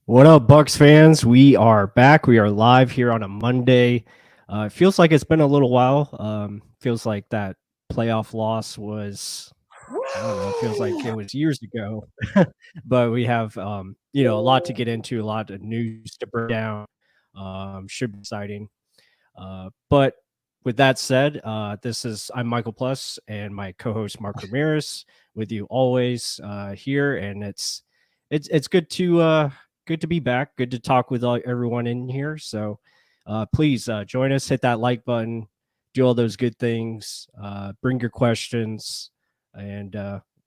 What up, Bucks fans? We are back. We are live here on a Monday. It feels like it's been a little while. Feels like that playoff loss was, I don't know, it feels like it was years ago. But we have, a lot to get into, a lot of news to break down. Should be exciting. But with that said, I'm Michael Plus and my co-host Mark Ramirez with you always here, and it's good to be back. Good to talk with everyone in here. So please join us, hit that like button, do all those good things, bring your questions, and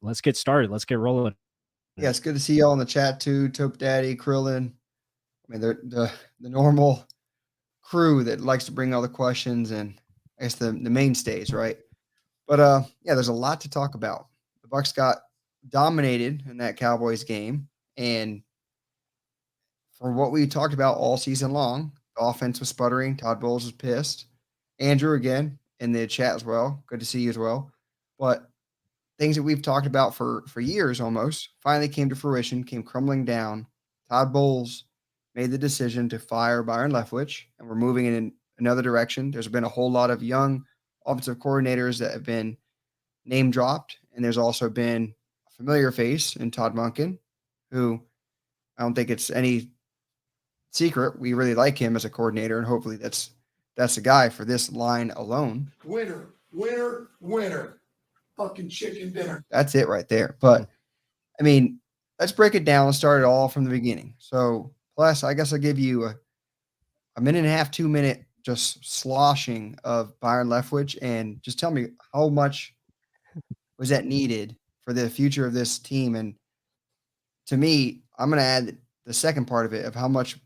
let's get started. Let's get rolling. Yeah, it's good to see y'all in the chat too. Tope Daddy, Krillin. I mean, they're the normal crew that likes to bring all the questions and I guess the mainstays, right? But yeah, there's a lot to talk about. The Bucks got dominated in that Cowboys game, and from what we talked about all season long, the offense was sputtering. Todd Bowles was pissed. Andrew again in the chat as well. Good to see you as well. But things that we've talked about for years almost finally came to fruition, came crumbling down. Todd Bowles made the decision to fire Byron Leftwich, and we're moving in another direction. There's been a whole lot of young offensive coordinators that have been name dropped, and there's also been a familiar face in Todd Monken, who I don't think it's any secret we really like him as a coordinator, and hopefully that's the guy for this line alone. Winner, winner, winner. Fucking chicken dinner. That's it right there. But I mean, let's break it down and start it all from the beginning. So, plus, I guess I'll give you a minute and a half, 2 minute just sloshing of Byron Leftwich, and just tell me how much was that needed for the future of this team. And to me, I'm going to add the second part of it of how much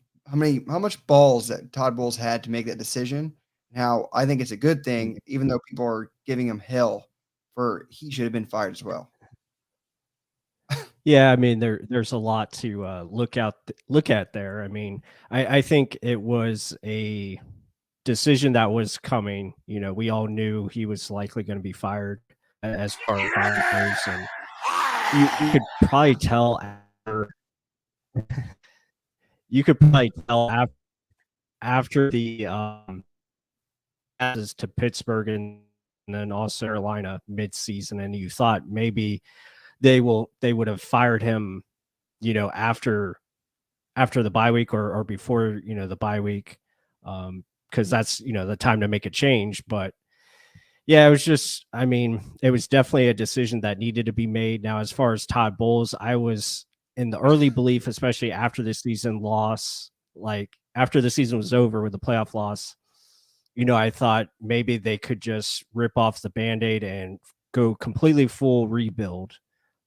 balls that Todd Bowles had to make that decision. And how I think it's a good thing, even though people are giving him hell for he should have been fired as well. Yeah, I mean there's a lot to look at there. I mean, I think it was a decision that was coming. You know, we all knew he was likely going to be fired as far as firing goes, and you could probably tell after after the passes to Pittsburgh and then also Carolina mid-season, and you thought maybe they would have fired him, after the bye week or before, the bye week, because that's, the time to make a change. But yeah, it was just, I mean, it was definitely a decision that needed to be made. Now, as far as Todd Bowles, I was in the early belief, especially after the season loss, like after the season was over with the playoff loss, I thought maybe they could just rip off the Band-Aid and go completely full rebuild,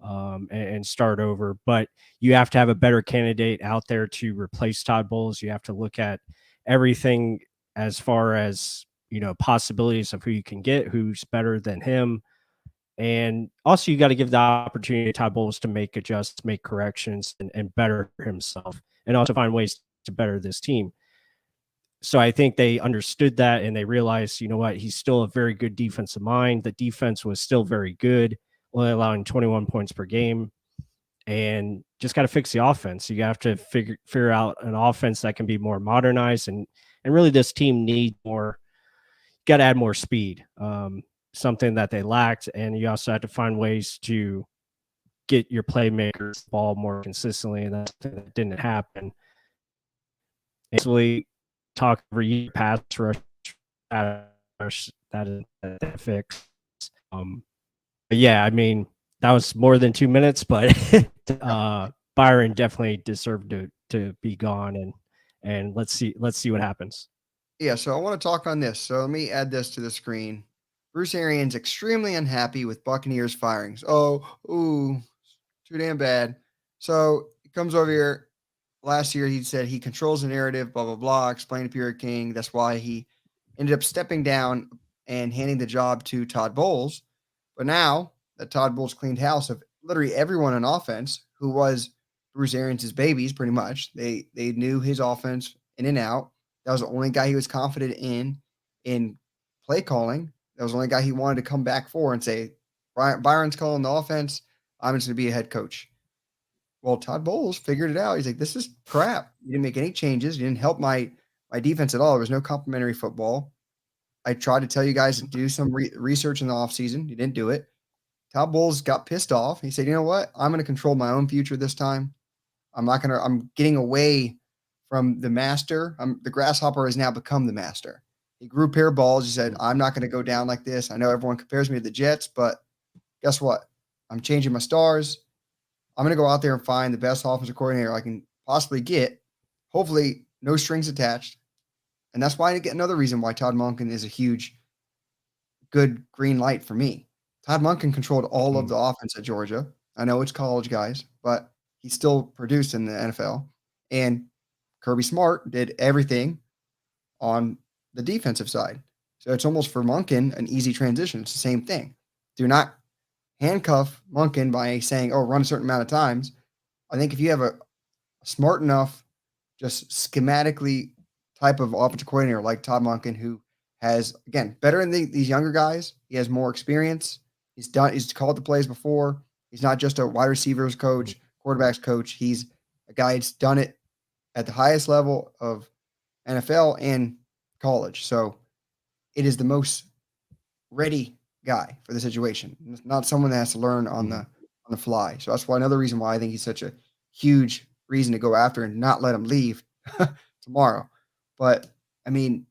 and start over. But you have to have a better candidate out there to replace Todd Bowles. You have to look at everything as far as, possibilities of who you can get, who's better than him. And also you got to give the opportunity to Todd Bowles to make adjustments, make corrections, and better himself, and also find ways to better this team. So I think they understood that, and they realized, you know what, he's still a very good defensive mind. The defense was still very good, only allowing 21 points per game, and just got to fix the offense. You have to figure out an offense that can be more modernized, and really this team needs more. Got to add more speed, something that they lacked, and you also have to find ways to get your playmakers the ball more consistently, and that didn't happen. Basically, talk every year, pass rush, that is fixed. But yeah, I mean, that was more than 2 minutes, but Byron definitely deserved to be gone, and let's see what happens. Yeah, so I want to talk on this. So let me add this to the screen. Bruce Arians extremely unhappy with Buccaneers firings. Too damn bad. So he comes over here. Last year, he said he controls the narrative, blah, blah, blah, explained to Pierre King. That's why he ended up stepping down and handing the job to Todd Bowles. But now that Todd Bowles cleaned house of literally everyone on offense who was Bruce Arians' babies, pretty much. They knew his offense in and out. That was the only guy he was confident in play calling. That was the only guy he wanted to come back for and say, Byron's calling the offense. I'm just going to be a head coach. Well, Todd Bowles figured it out. He's like, this is crap. You didn't make any changes. You didn't help my defense at all. There was no complimentary football. I tried to tell you guys to do some research in the offseason. You didn't do it. Todd Bowles got pissed off. He said, you know what? I'm going to control my own future this time. I'm getting away from the master. The grasshopper has now become the master. He grew a pair of balls. He said, I'm not going to go down like this. I know everyone compares me to the Jets, but guess what? I'm changing my stars. I'm going to go out there and find the best offensive coordinator I can possibly get. Hopefully, no strings attached. And that's why I get another reason why Todd Monken is a huge, good green light for me. Todd Monken controlled all of the offense at Georgia. I know it's college guys, but he still produced in the NFL. And Kirby Smart did everything on the defensive side. So it's almost for Monken an easy transition. It's the same thing. Do not handcuff Monken by saying, oh, run a certain amount of times. I think if you have a smart enough, just schematically type of offensive coordinator like Todd Monken, who has, again, better than these younger guys. He has more experience. He's called the plays before. He's not just a wide receivers coach, quarterbacks coach. He's a guy that's done it at the highest level of NFL and college. So it is the most ready guy for the situation. It's not someone that has to learn on the fly. So that's why another reason why I think he's such a huge reason to go after and not let him leave tomorrow. But I mean,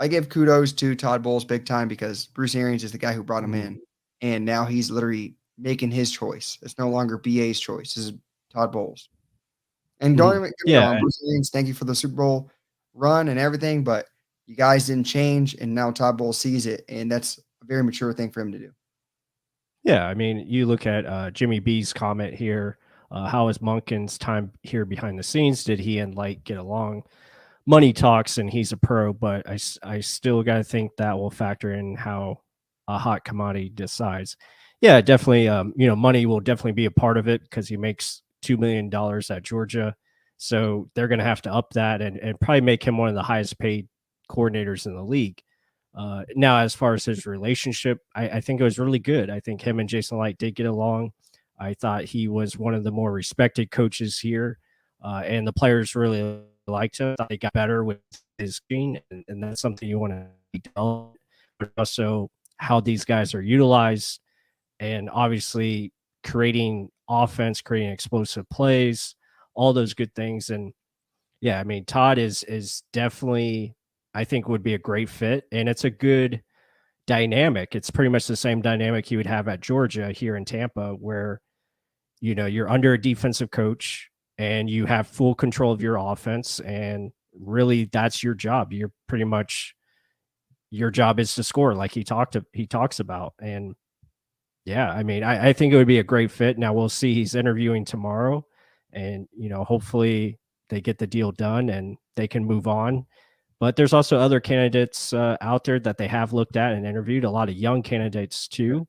I give kudos to Todd Bowles big time because Bruce Arians is the guy who brought him in. And now he's literally making his choice. It's no longer BA's choice. This is Todd Bowles. And don't even get me wrong, Bruce Arians, thank you for the Super Bowl run and everything, but you guys didn't change, and now Todd Bowles sees it, and that's a very mature thing for him to do. Yeah, I mean, you look at Jimmy B's comment here. How is Monken's time here behind the scenes? Did he and Light get along? Money talks, and he's a pro, but I still got to think that will factor in how a hot commodity decides. Yeah, definitely. Money will definitely be a part of it because he makes $2 million at Georgia. So they're going to have to up that and probably make him one of the highest paid coordinators in the league. Now, as far as his relationship, I think it was really good. I think him and Jason Light did get along. I thought he was one of the more respected coaches here, and the players really liked him. I thought they got better with his game, and that's something you want to develop. But also how these guys are utilized, and obviously creating offense, creating explosive plays, all those good things. And yeah, I mean, Todd is definitely, I think, would be a great fit, and it's a good dynamic. It's pretty much the same dynamic you would have at Georgia here in Tampa, where you're under a defensive coach and you have full control of your offense, and really that's your job. You're pretty much, your job is to score, like he talks about. And yeah, I mean, I think it would be a great fit. Now we'll see. He's interviewing tomorrow, and hopefully they get the deal done and they can move on. But there's also other candidates out there that they have looked at and interviewed, a lot of young candidates too.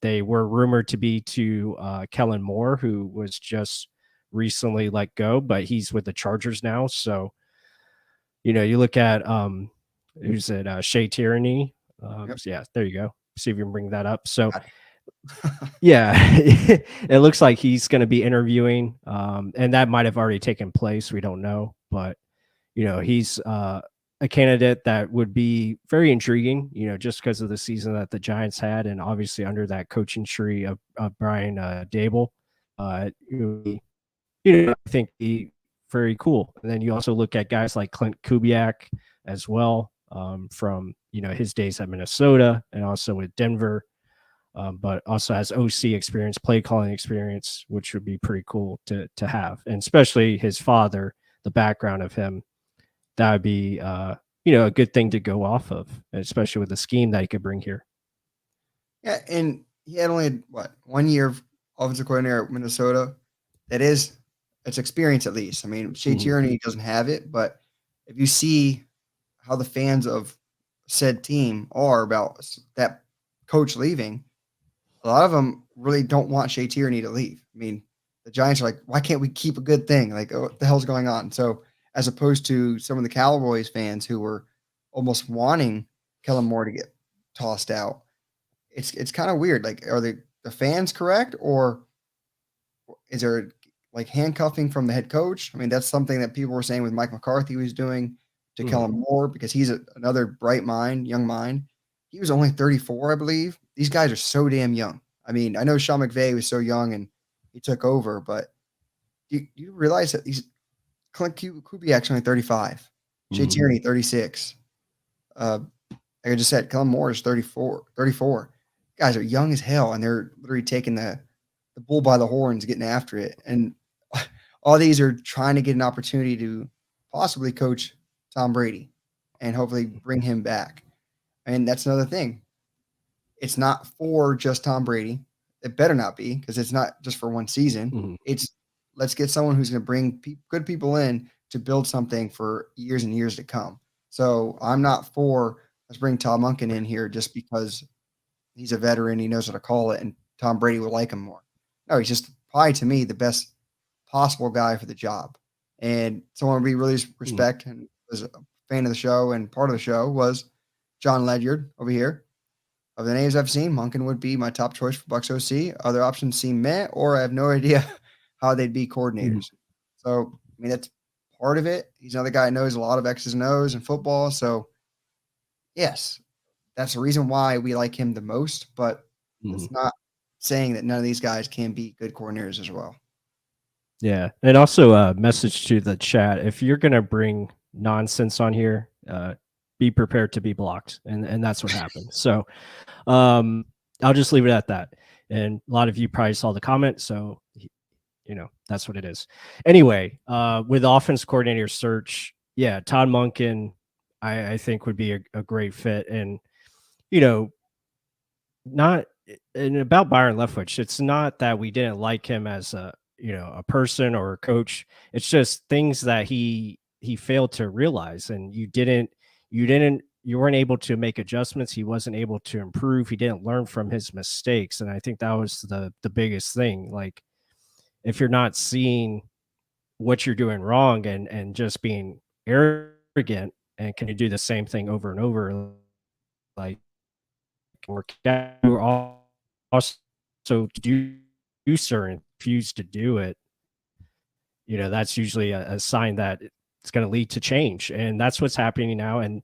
They were rumored to be to Kellen Moore, who was just recently let go, but he's with the Chargers now. So, you look at who's it? Shea Tierney. Yeah, there you go. See if you can bring that up. So, yeah, it looks like he's going to be interviewing, and that might have already taken place. We don't know, but he's a candidate that would be very intriguing, just because of the season that the Giants had, and obviously under that coaching tree of Brian Dable. I think be very cool. And then you also look at guys like Clint Kubiak as well, from his days at Minnesota and also with Denver, but also has OC experience, play calling experience, which would be pretty cool to have, and especially his father, the background of him. That would be, a good thing to go off of, especially with the scheme that he could bring here. Yeah, and he had only 1 year of offensive coordinator at Minnesota. It's experience at least. I mean, Shea Tierney doesn't have it, but if you see how the fans of said team are about that coach leaving, a lot of them really don't want Shea Tierney to leave. I mean, the Giants are like, why can't we keep a good thing? Like, what the hell's going on? So, as opposed to some of the Cowboys fans who were almost wanting Kellen Moore to get tossed out, it's kind of weird. Like, are the fans correct, or is there like handcuffing from the head coach? I mean, that's something that people were saying with Mike McCarthy was doing to Kellen Moore because he's another bright mind, young mind. He was only 34, I believe. These guys are so damn young. I mean, I know Sean McVay was so young and he took over, but you realize that Clint Kubiak's only 35, Jay Tierney 36. Like I just said, Kellen Moore is 34. Guys are young as hell, and they're literally taking the bull by the horns, getting after it. And all these are trying to get an opportunity to possibly coach Tom Brady and hopefully bring him back. And that's another thing. It's not for just Tom Brady. It better not be, because it's not just for one season. It's let's get someone who's going to bring good people in to build something for years and years to come. So I'm not for let's bring Todd Monken in here just because he's a veteran, he knows how to call it, and Tom Brady will like him more. No, he's just probably, to me, the best possible guy for the job. And someone we really respect and was a fan of the show and part of the show was John Ledyard over here. Of the names I've seen, Monken would be my top choice for Bucs OC. Other options seem meh, or I have no idea how they'd be coordinators. So, I mean, that's part of it. He's another guy who knows a lot of X's and O's in football. So, yes, that's the reason why we like him the most. But it's not saying that none of these guys can be good coordinators as well. Yeah. And also a message to the chat. If you're going to bring nonsense on here, be prepared to be blocked. And that's what happened. So I'll just leave it at that. And a lot of you probably saw the comment. So, that's what it is. Anyway, with offense coordinator search, yeah, Todd Monken, I think would be a great fit. And, about Byron Leftwich, it's not that we didn't like him as a person or a coach. It's just things that he failed to realize, and you weren't able to make adjustments. He wasn't able to improve. He didn't learn from his mistakes. And I think that was the biggest thing. Like, if you're not seeing what you're doing wrong and just being arrogant, and can you do the same thing over and over, like, or also do certain, refuse to do it, that's usually a sign that it's going to lead to change. And that's what's happening now. And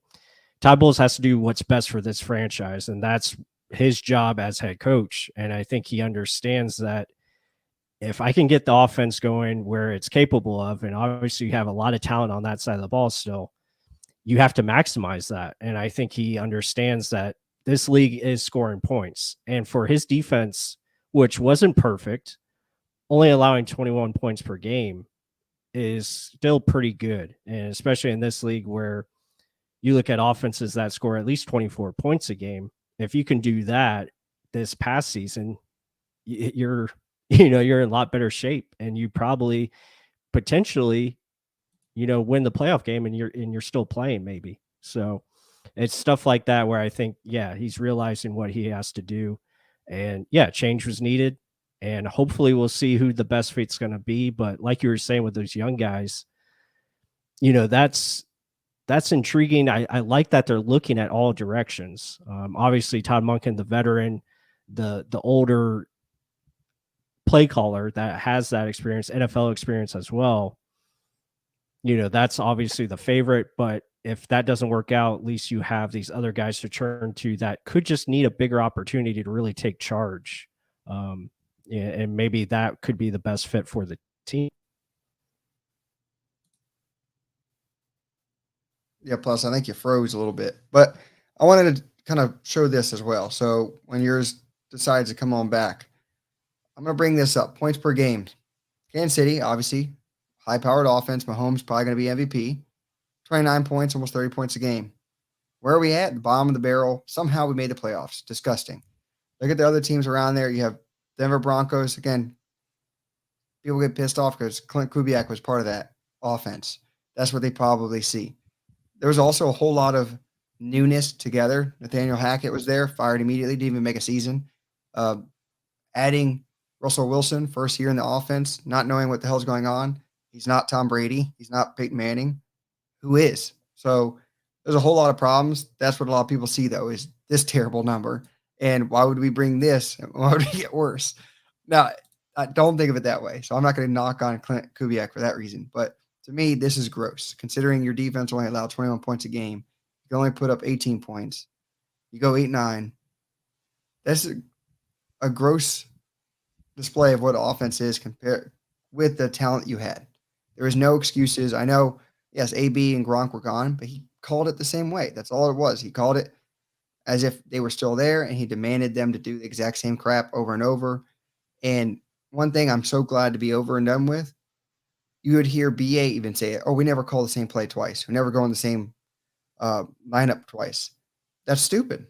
Todd Bowles has to do what's best for this franchise, and that's his job as head coach. And I think he understands that if I can get the offense going where it's capable of, and obviously you have a lot of talent on that side of the ball still, you have to maximize that. And I think he understands that this league is scoring points. And for his defense, which wasn't perfect, only allowing 21 points per game is still pretty good. And especially in this league where you look at offenses that score at least 24 points a game, if you can do that this past season, you're in a lot better shape, and you probably potentially, win the playoff game, and you're still playing maybe. So it's stuff like that where I think, yeah, he's realizing what he has to do, and yeah, change was needed, and hopefully we'll see who the best fit's going to be. But like you were saying with those young guys, that's intriguing. I like that they're looking at all directions. Obviously Todd Monken, the veteran, the older play caller that has that experience, NFL experience as well, that's obviously the favorite. But if that doesn't work out, at least you have these other guys to turn to that could just need a bigger opportunity to really take charge. And maybe that could be the best fit for the team. Yeah, plus I think you froze a little bit. But I wanted to kind of show this as well. So when yours decides to come on back, I'm going to bring this up. Points per game. Kansas City, obviously, high-powered offense. Mahomes probably going to be MVP. 29 points, almost 30 points a game. Where are we at? The bottom of the barrel. Somehow we made the playoffs. Disgusting. Look at the other teams around there. You have Denver Broncos. Again, people get pissed off because Clint Kubiak was part of that offense. That's what they probably see. There was also a whole lot of newness together. Nathaniel Hackett was there, fired immediately, didn't even make a season. Adding Russell Wilson, first year in the offense, not knowing what the hell's going on. He's not Tom Brady. He's not Peyton Manning. Who is? So there's a whole lot of problems. That's what a lot of people see, though, is this terrible number. And why would we bring this? Why would we get worse? Now, I don't think of it that way. So I'm not going to knock on Clint Kubiak for that reason. But to me, this is gross. Considering your defense only allowed 21 points a game, you can only put up 18 points. You go 8-9. That's a gross display of what offense is compared with the talent you had. There was no excuses. I know, yes, AB and Gronk were gone, but he called it the same way. That's all it was. He called it as if they were still there, and he demanded them to do the exact same crap over and over. And one thing I'm so glad to be over and done with, you would hear BA even say, "Oh, we never call the same play twice. We never go in the same lineup twice." That's stupid.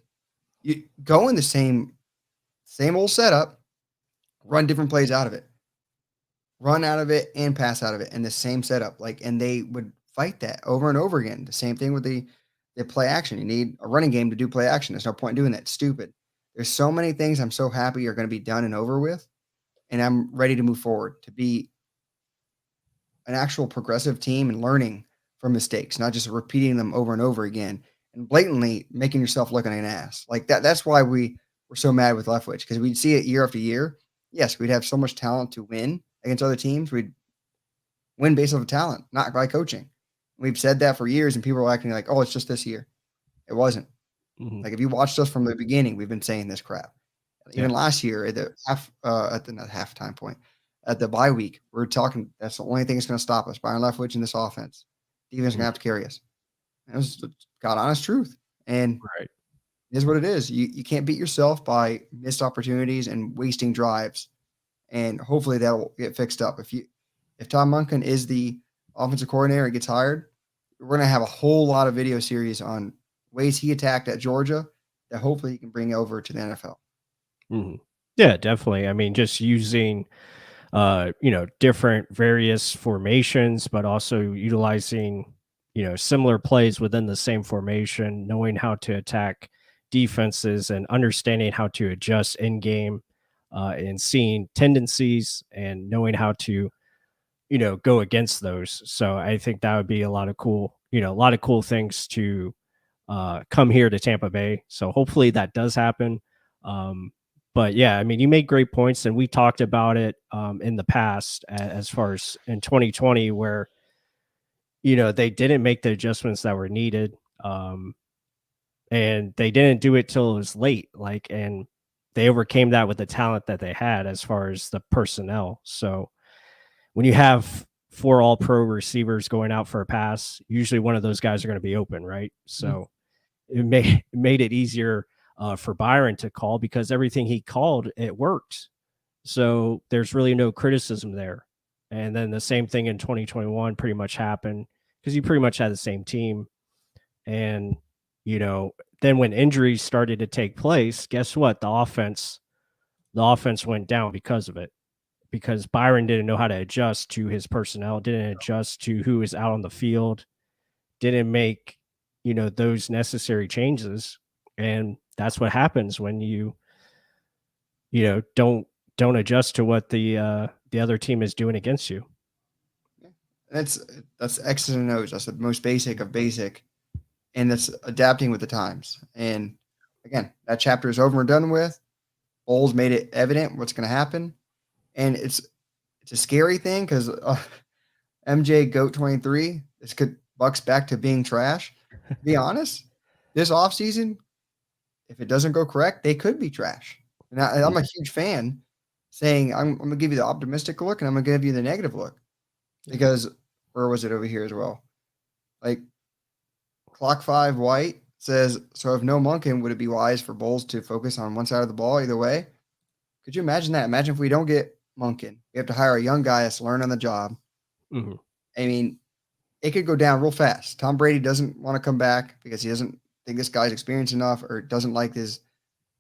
You go in the same old setup, run different plays out of it, run out of it and pass out of it in the same setup. And they would fight that over and over again. The same thing with the play action. You need a running game to do play action. There's no point in doing that. It's stupid. There's so many things I'm so happy are going to be done and over with, and I'm ready to move forward to be an actual progressive team and learning from mistakes, not just repeating them over and over again and blatantly making yourself look like an ass. Like that. That's why we were so mad with Leftwich, because we'd see it year after year. Yes, we'd have so much talent to win against other teams. We'd win based off talent, not by coaching. We've said that for years, and people are acting like, "Oh, it's just this year." It wasn't. Mhm. Like if you watched us from the beginning, we've been saying this crap. Even last year at the not halftime point, at the bye week, we're talking that's the only thing that's going to stop us. Byron Leftwich in this offense. Defense is going to have to carry us. That was the God honest truth. And Right. it is what it is. You can't beat yourself by missed opportunities and wasting drives. And hopefully that will get fixed up. If Tom Monken is the offensive coordinator and gets hired, we're going to have a whole lot of video series on ways he attacked at Georgia that hopefully he can bring over to the NFL. Mhm. Yeah, definitely. I mean, just using, different various formations, but also utilizing, similar plays within the same formation, knowing how to attack defenses and understanding how to adjust in game, and seeing tendencies and knowing how to, go against those. So I think that would be a lot of cool things to come here to Tampa Bay. So hopefully that does happen. But yeah, I mean, you made great points, and we talked about it in the past as far as in 2020, where they didn't make the adjustments that were needed, and they didn't do it till it was late. And they overcame that with the talent that they had as far as the personnel. So when you have 4 all-pro receivers going out for a pass, usually one of those guys are going to be open, right? So it made it easier for Byron to call, because everything he called, it worked. So there's really no criticism there. And then the same thing in 2021 pretty much happened, because you pretty much had the same team. And, then when injuries started to take place, guess what? The offense went down because of it, because Byron didn't know how to adjust to his personnel, didn't adjust to who is out on the field, didn't make, those necessary changes. And that's what happens when you don't adjust to what the other team is doing against you. That's X's and O's. That's the most basic of basic, and that's adapting with the times. And again, that chapter is over and done with. Bowles made it evident what's going to happen, and it's a scary thing because MJ Goat 23. This could Bucks back to being trash. To be honest, this offseason, if it doesn't go correct, they could be trash. And I'm a huge fan, saying I'm going to give you the optimistic look and I'm going to give you the negative look, because where was it over here as well? Like Clock 5 White says, so if no Monken, would it be wise for Bowles to focus on one side of the ball either way? Could you imagine that? Imagine if we don't get Monken. We have to hire a young guy that's learn on the job. Mhm. I mean, it could go down real fast. Tom Brady doesn't want to come back because he doesn't think this guy's experienced enough, or doesn't like his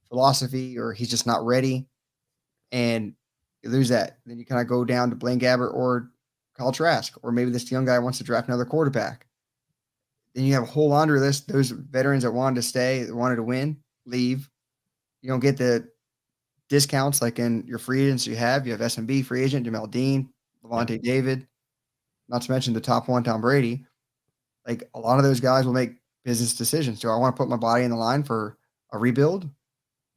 philosophy, or he's just not ready. And you lose that. Then you kind of go down to Blaine Gabbert or Kyle Trask, or maybe this young guy wants to draft another quarterback. Then you have a whole laundry list. Those veterans that wanted to stay, that wanted to win, leave. You don't get the discounts like in your free agents you have. You have S&B free agent, Jamel Dean, Levante David, not to mention the top one, Tom Brady. Like a lot of those guys will make business decisions. Do I want to put my body in the line for a rebuild?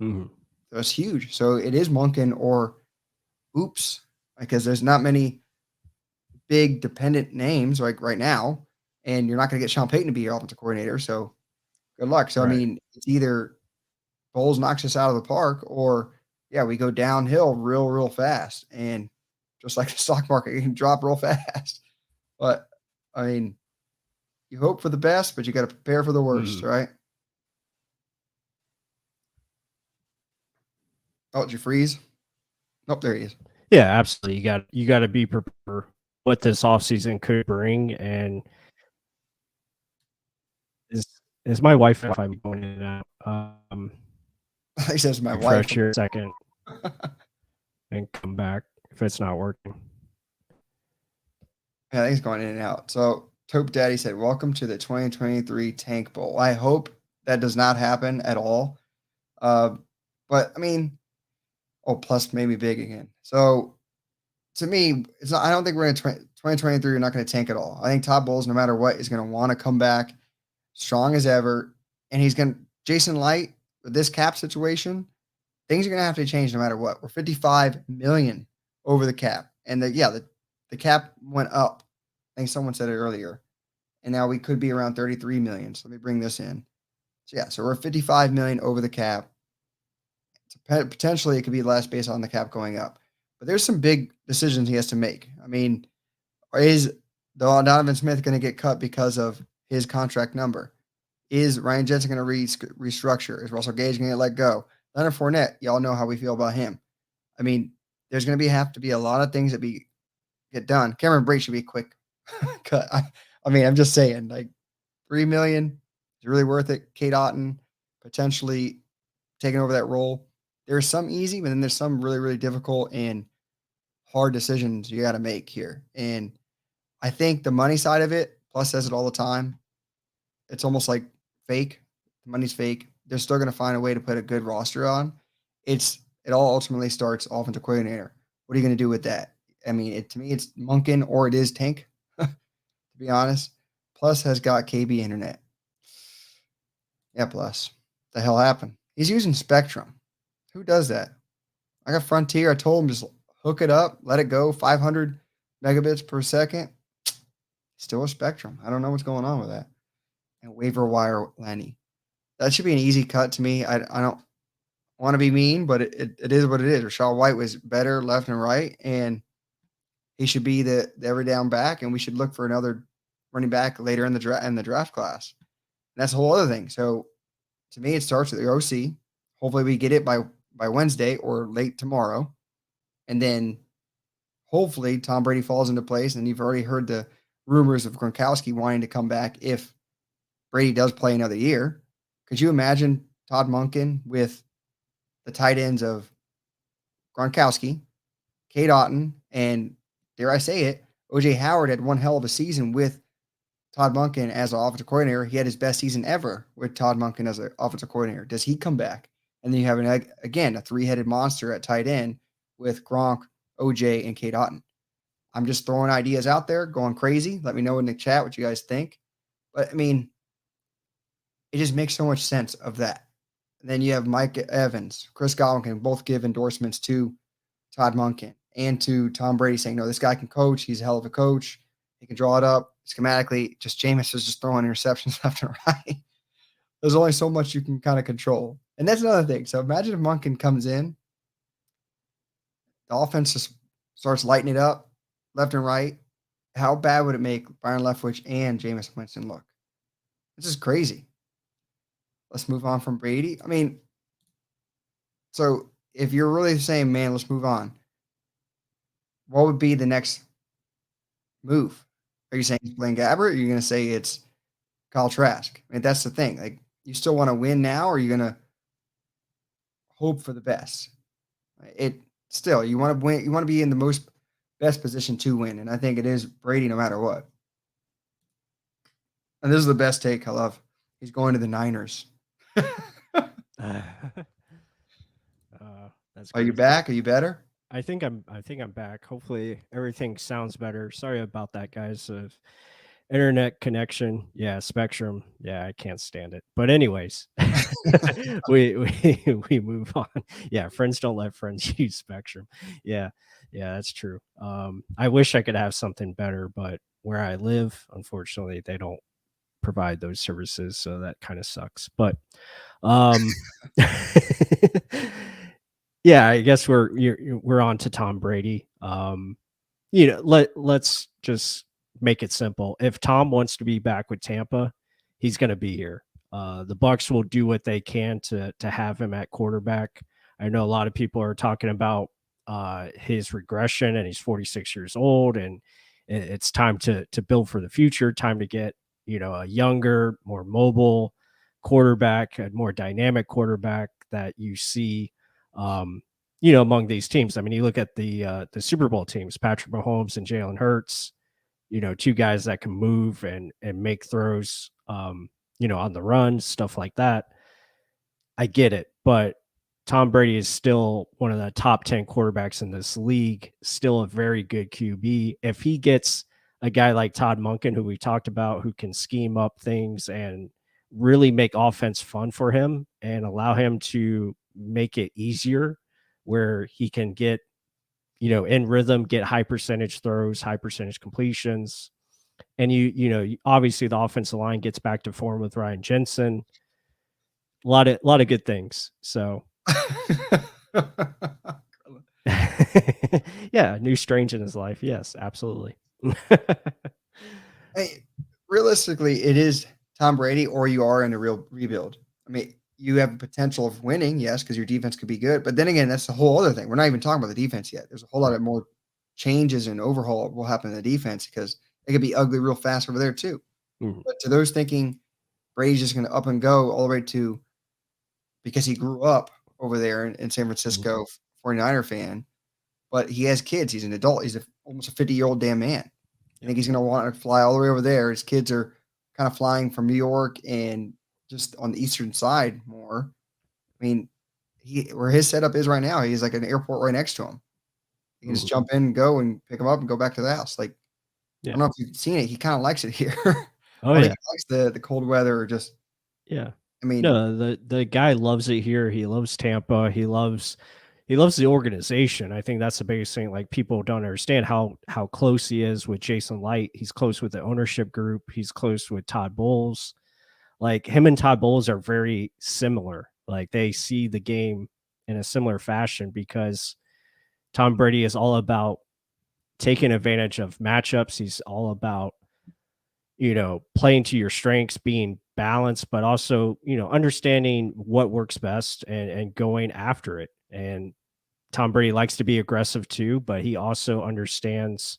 Mhm. That's huge. So it is Monken or oops, because there's not many big dependent names like right now, and you're not going to get Sean Payton to be your offensive coordinator. So good luck. So, I Right. mean, it's either Bowles knocks us out of the park or, yeah, we go downhill real, real fast. And just like the stock market, you can drop real fast. But, I mean, you hope for the best, but you got to prepare for the worst, right? Oh, did you freeze? Nope, there he is. Yeah, absolutely. You got to be prepared for what this offseason could bring. And is my wife, if I'm going in and out, He says my wife. refresh here a second and come back if it's not working. Yeah, I think it's going in and out. So Tope Daddy said, welcome to the 2023 Tank Bowl. I hope that does not happen at all. But I mean, plus maybe big again. So to me, it's not, I don't think we're going to 2023. We're not going to tank at all. I think Todd Bowles, no matter what, is going to want to come back strong as ever. And he's going to, Jason Light, with this cap situation, things are going to have to change no matter what. We're 55 million over the cap. And the cap went up. I think someone said it earlier. And now we could be around 33 million. So let me bring this in. So yeah, so we're 55 million over the cap. Potentially it could be less based on the cap going up. But there's some big decisions he has to make. I mean, is Donovan Smith going to get cut because of his contract number? Is Ryan Jensen going to restructure? Is Russell Gage going to get let go? Leonard Fournette, y'all know how we feel about him. I mean, there's going to have to be a lot of things that get done. Cameron Brate should be a quick cut. I mean, I'm just saying, like $3 million is really worth it. Kate Otten potentially taking over that role. There's some easy, but then there's some really, really difficult and hard decisions you got to make here. And I think the money side of it, Plus says it all the time, it's almost like fake. The money's fake. They're still going to find a way to put a good roster on. It all ultimately starts offensive coordinator. What are you going to do with that? I mean, to me, it's Munkin or it is Tank, to be honest. Plus has got KB internet. Yeah, Plus. What the hell happened? He's using Spectrum. Who does that? I got Frontier. I told him just hook it up, let it go, 500 megabits per second. Still a Spectrum. I don't know what's going on with that. And waiver wire Lenny. That should be an easy cut to me. I don't want to be mean, but it is what it is. Rashad White was better left and right, and he should be the every down back, and we should look for another running back later in the draft class. And that's a whole other thing. So to me, it starts with the OC. Hopefully we get it by Wednesday or late tomorrow. And then hopefully Tom Brady falls into place. And you've already heard the rumors of Gronkowski wanting to come back if Brady does play another year. Could you imagine Todd Monken with the tight ends of Gronkowski, Kate Otten, and dare I say it, O.J. Howard had one hell of a season with Todd Monken as an offensive coordinator. He had his best season ever with Todd Monken as an offensive coordinator. Does he come back? And then you have, a three-headed monster at tight end with Gronk, OJ, and Kate Otten. I'm just throwing ideas out there, going crazy. Let me know in the chat what you guys think. But, I mean, it just makes so much sense of that. And then you have Mike Evans, Chris Godwin, both give endorsements to Todd Monken and to Tom Brady saying, no, this guy can coach. He's a hell of a coach. He can draw it up schematically. Just Jameis is just throwing interceptions left and right. There's only so much you can kind of control. And that's another thing. So imagine if Monken comes in, the offense just starts lighting it up left and right. How bad would it make Byron Leftwich and Jameis Winston look? This is crazy. Let's move on from Brady. I mean, so if you're really saying, man, let's move on, what would be the next move? Are you saying it's Blaine Gabbert? Or are you going to say it's Kyle Trask? I mean, that's the thing. Like, you still want to win now, or are you going to hope for the best? You want to win. You want to be in the best position to win, and I think it is Brady no matter what. And this is the best take I love. He's going to the Niners. That's Are you crazy. back? Are you better? I think I'm back. Hopefully everything sounds better. Sorry about that, guys. internet connection. Yeah, Spectrum. Yeah, I can't stand it. But anyways, we move on. Yeah, friends don't let friends use Spectrum. Yeah, yeah, that's true. I wish I could have something better, but where I live, unfortunately, they don't provide those services, so that kind of sucks. But um yeah, I guess we're on to Tom Brady. Let's just make it simple. If Tom wants to be back with Tampa, he's going to be here. The Bucs will do what they can to have him at quarterback. I know a lot of people are talking about his regression, and he's 46 years old, and it's time to build for the future. Time to get a younger, more mobile quarterback, a more dynamic quarterback that you see. Among these teams. I mean, you look at the Super Bowl teams, Patrick Mahomes and Jalen Hurts, two guys that can move and make throws, on the run, stuff like that. I get it, but Tom Brady is still one of the top 10 quarterbacks in this league, still a very good QB. If he gets a guy like Todd Monken, who we talked about, who can scheme up things and really make offense fun for him and allow him to make it easier where he can get, in rhythm, get high percentage throws, high percentage completions. And obviously the offensive line gets back to form with Ryan Jensen. A lot of good things. So yeah, new strange in his life. Yes, absolutely. Hey, realistically, it is Tom Brady, or you are in a real rebuild. I mean, you have the potential of winning, yes, because your defense could be good. But then again, that's the whole other thing. We're not even talking about the defense yet. There's a whole lot of more changes and overhaul will happen in the defense because it could be ugly real fast over there too. Mhm. But to those thinking Brady's just going to up and go all the way to because he grew up over there in San Francisco, 49er fan, but he has kids. He's an adult. He's almost a 50-year-old damn man. I think he's going to want to fly all the way over there. His kids are kind of flying from New York and just on the eastern side more. I mean, where his setup is right now, he's like an airport right next to him. You can just jump in, go, and pick him up and go back to the house. Like, I don't know if you've seen it. He kind of likes it here. Oh, I think yeah. he likes the cold weather. Just, Yeah. I mean, No, the guy loves it here. He loves Tampa. He loves the organization. I think that's the biggest thing. Like, people don't understand how close he is with Jason Light. He's close with the ownership group. He's close with Todd Bowles. Like, him and Todd Bowles are very similar. Like, they see the game in a similar fashion because Tom Brady is all about taking advantage of matchups. He's all about playing to your strengths, being balanced, but also, understanding what works best and going after it. And Tom Brady likes to be aggressive too, but he also understands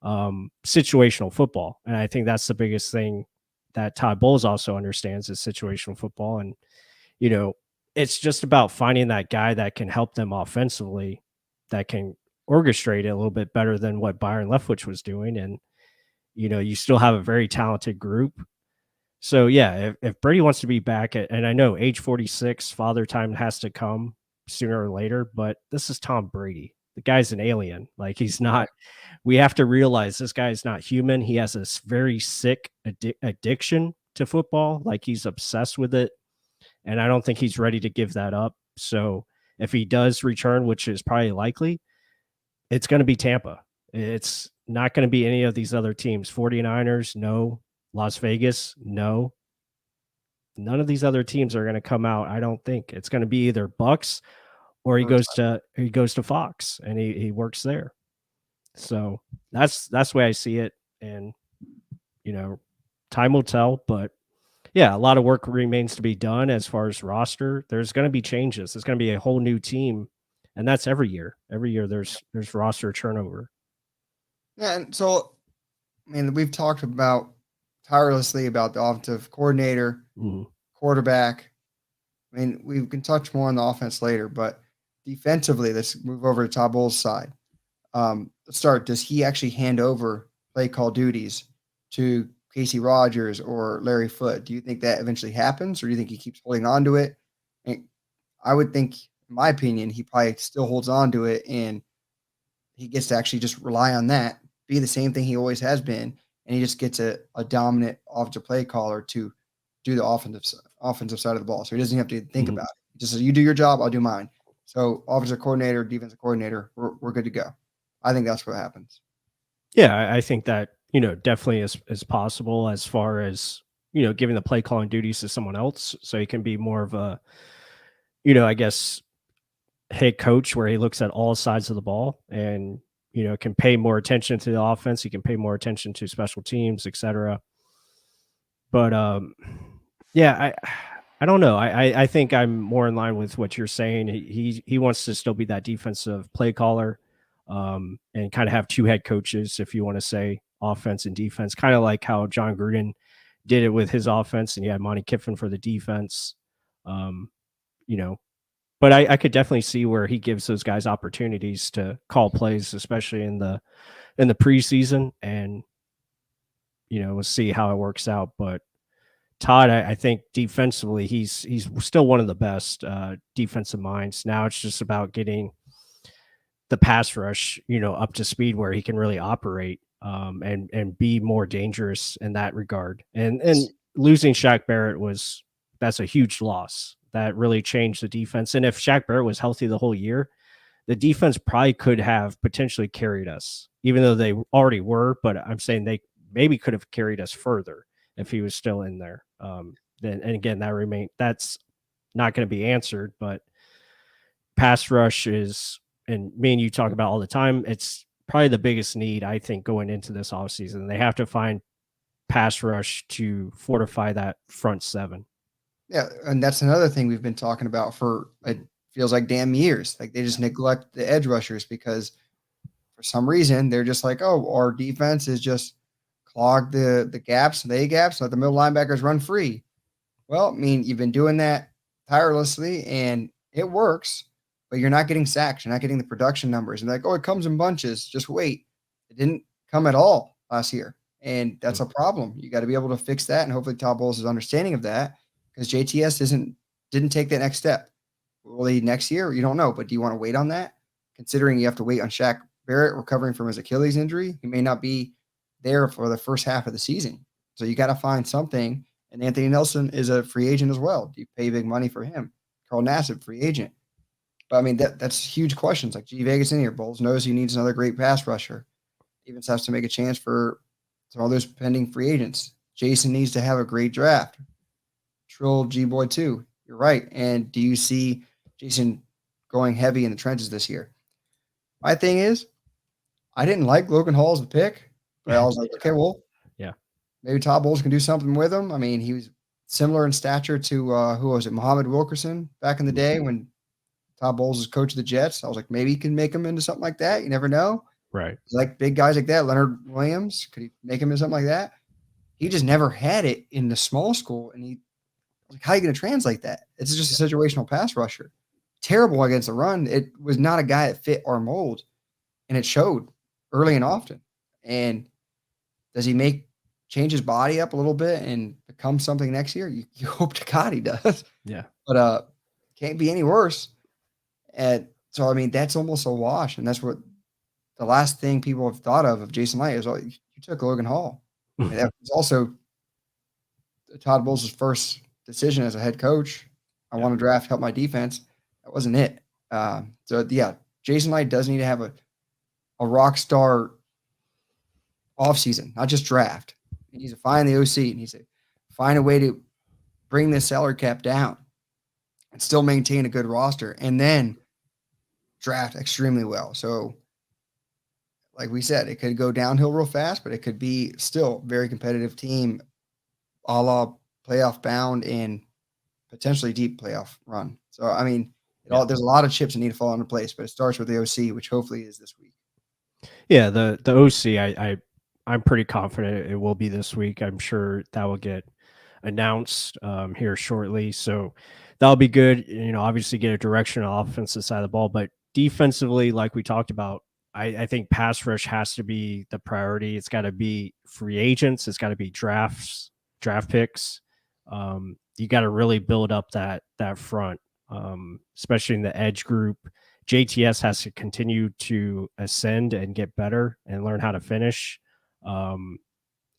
situational football. And I think that's the biggest thing that Todd Bowles also understands is situational football. And, it's just about finding that guy that can help them offensively, that can orchestrate it a little bit better than what Byron Leftwich was doing. And, you still have a very talented group. So yeah, if Brady wants to be back and I know age 46, father time has to come sooner or later, but this is Tom Brady. The guy's an alien. Like, he's not, we have to realize this guy is not human. He has this very sick addiction to football. Like, he's obsessed with it. And I don't think he's ready to give that up. So if he does return, which is probably likely, it's going to be Tampa. It's not going to be any of these other teams. 49ers, no. Las Vegas, no. None of these other teams are going to come out. I don't think it's going to be either Bucks or he goes to Fox and he works there. So that's the way I see it. And time will tell, but yeah, a lot of work remains to be done as far as roster. There's going to be changes. There's going to be a whole new team, and that's every year. Every year there's roster turnover. Yeah, and so, I mean, we've talked about tirelessly about the offensive coordinator, quarterback. I mean, we can touch more on the offense later, but defensively, let's move over to Todd Bowles' side. Let's start. Does he actually hand over play call duties to Casey Rogers or Larry Foote? Do you think that eventually happens, or do you think he keeps holding on to it? And I would think, in my opinion, he probably still holds on to it, and he gets to actually just rely on that, be the same thing he always has been, and he just gets a dominant offensive play caller to do the offensive side of the ball. So he doesn't have to think about it. He just says, you do your job, I'll do mine. So offensive coordinator, defensive coordinator, we're good to go. I think that's what happens. Yeah, I think that, definitely is possible as far as, giving the play calling duties to someone else. So he can be more of a, I guess, head coach where he looks at all sides of the ball and, can pay more attention to the offense. He can pay more attention to special teams, etc. But yeah, I don't know. I think I'm more in line with what you're saying. He wants to still be that defensive play caller, and kind of have two head coaches, if you want to say offense and defense, kind of like how John Gruden did it with his offense, and he had Monty Kiffin for the defense. Um, you know, but I could definitely see where he gives those guys opportunities to call plays, especially in the preseason, and we'll see how it works out. But Todd, I think defensively, he's still one of the best defensive minds. Now it's just about getting the pass rush, up to speed where he can really operate, and be more dangerous in that regard. And losing Shaq Barrett that's a huge loss. That really changed the defense. And if Shaq Barrett was healthy the whole year, the defense probably could have potentially carried us, even though they already were. But I'm saying they maybe could have carried us further if he was still in there. Then, and again, that's not going to be answered. But pass rush is, and me and you talk about all the time, it's probably the biggest need, I think, going into this offseason. They have to find pass rush to fortify that front seven. Yeah, and that's another thing we've been talking about for, it feels like, damn years. Like, they just neglect the edge rushers because for some reason they're just like, oh, our defense is just clog the gaps, the A gaps, let the middle linebackers run free. Well, I mean, you've been doing that tirelessly and it works, but you're not getting sacks. You're not getting the production numbers. And like, oh, it comes in bunches. Just wait. It didn't come at all last year. And that's a problem. You got to be able to fix that. And hopefully Todd Bowles is understanding of that, because JTS didn't take that next step. Will he next year? You don't know. But do you want to wait on that? Considering you have to wait on Shaq Barrett recovering from his Achilles injury, he may not be there for the first half of the season. So you got to find something. And Anthony Nelson is a free agent as well. Do you pay big money for him? Carl Nassib, free agent. But I mean, that's huge questions. Like G Vegas in here, Bowles knows he needs another great pass rusher. Evans has to make a chance for some of those pending free agents. Jason needs to have a great draft. Trill G-Boy too. You're right. And do you see Jason going heavy in the trenches this year? My thing is, I didn't like Logan Hall as the pick, but I was like, okay, well, yeah, maybe Todd Bowles can do something with him. I mean, he was similar in stature to who was it, Muhammad Wilkerson back in the day when Todd Bowles was coach of the Jets. I was like, maybe he can make him into something like that. You never know. right. Like big guys like that, Leonard Williams, could he make him into something like that? He just never had it in the small school, and he like, how are you going to translate that? It's just a situational pass rusher. Terrible against the run. It was not a guy that fit our mold, and it showed early and often. And does he change his body up a little bit and become something next year? You hope to God he does. Yeah. But can't be any worse. And so, I mean, that's almost a wash. And that's what the last thing people have thought of Jason Light is, oh, you took Logan Hall. And that was also Todd Bowles' first decision as a head coach. I want to help my defense. That wasn't it. So, yeah, Jason Light does need to have a rock star offseason, not just draft. He needs to find the OC. He needs to find a way to bring this salary cap down and still maintain a good roster, and then draft extremely well. So, like we said, it could go downhill real fast, but it could be still very competitive team, a la playoff bound and potentially deep playoff run. So, I mean, there's a lot of chips that need to fall into place, but it starts with the OC, which hopefully is this week. Yeah, the OC, I'm pretty confident it will be this week. I'm sure that will get announced here shortly. So that'll be good. Obviously get a direction on the offensive side of the ball, but defensively, like we talked about, I think pass rush has to be the priority. It's got to be free agents. It's got to be draft picks. You got to really build up that front, especially in the edge group. JTS has to continue to ascend and get better and learn how to finish.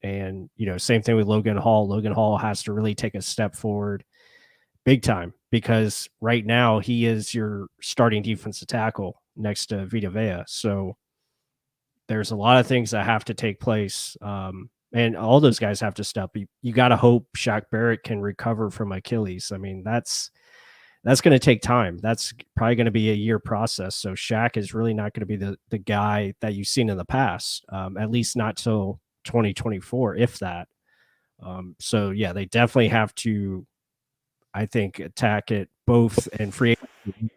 And, same thing with Logan Hall. Logan Hall has to really take a step forward big time, because right now he is your starting defensive tackle next to Vita Vea. So there's a lot of things that have to take place. And all those guys have to step. You got to hope Shaq Barrett can recover from Achilles. I mean, that's going to take time. That's probably going to be a year process. So Shaq is really not going to be the guy that you've seen in the past, at least not till 2024, if that. So yeah, they definitely have to, I think, attack it both in free agency,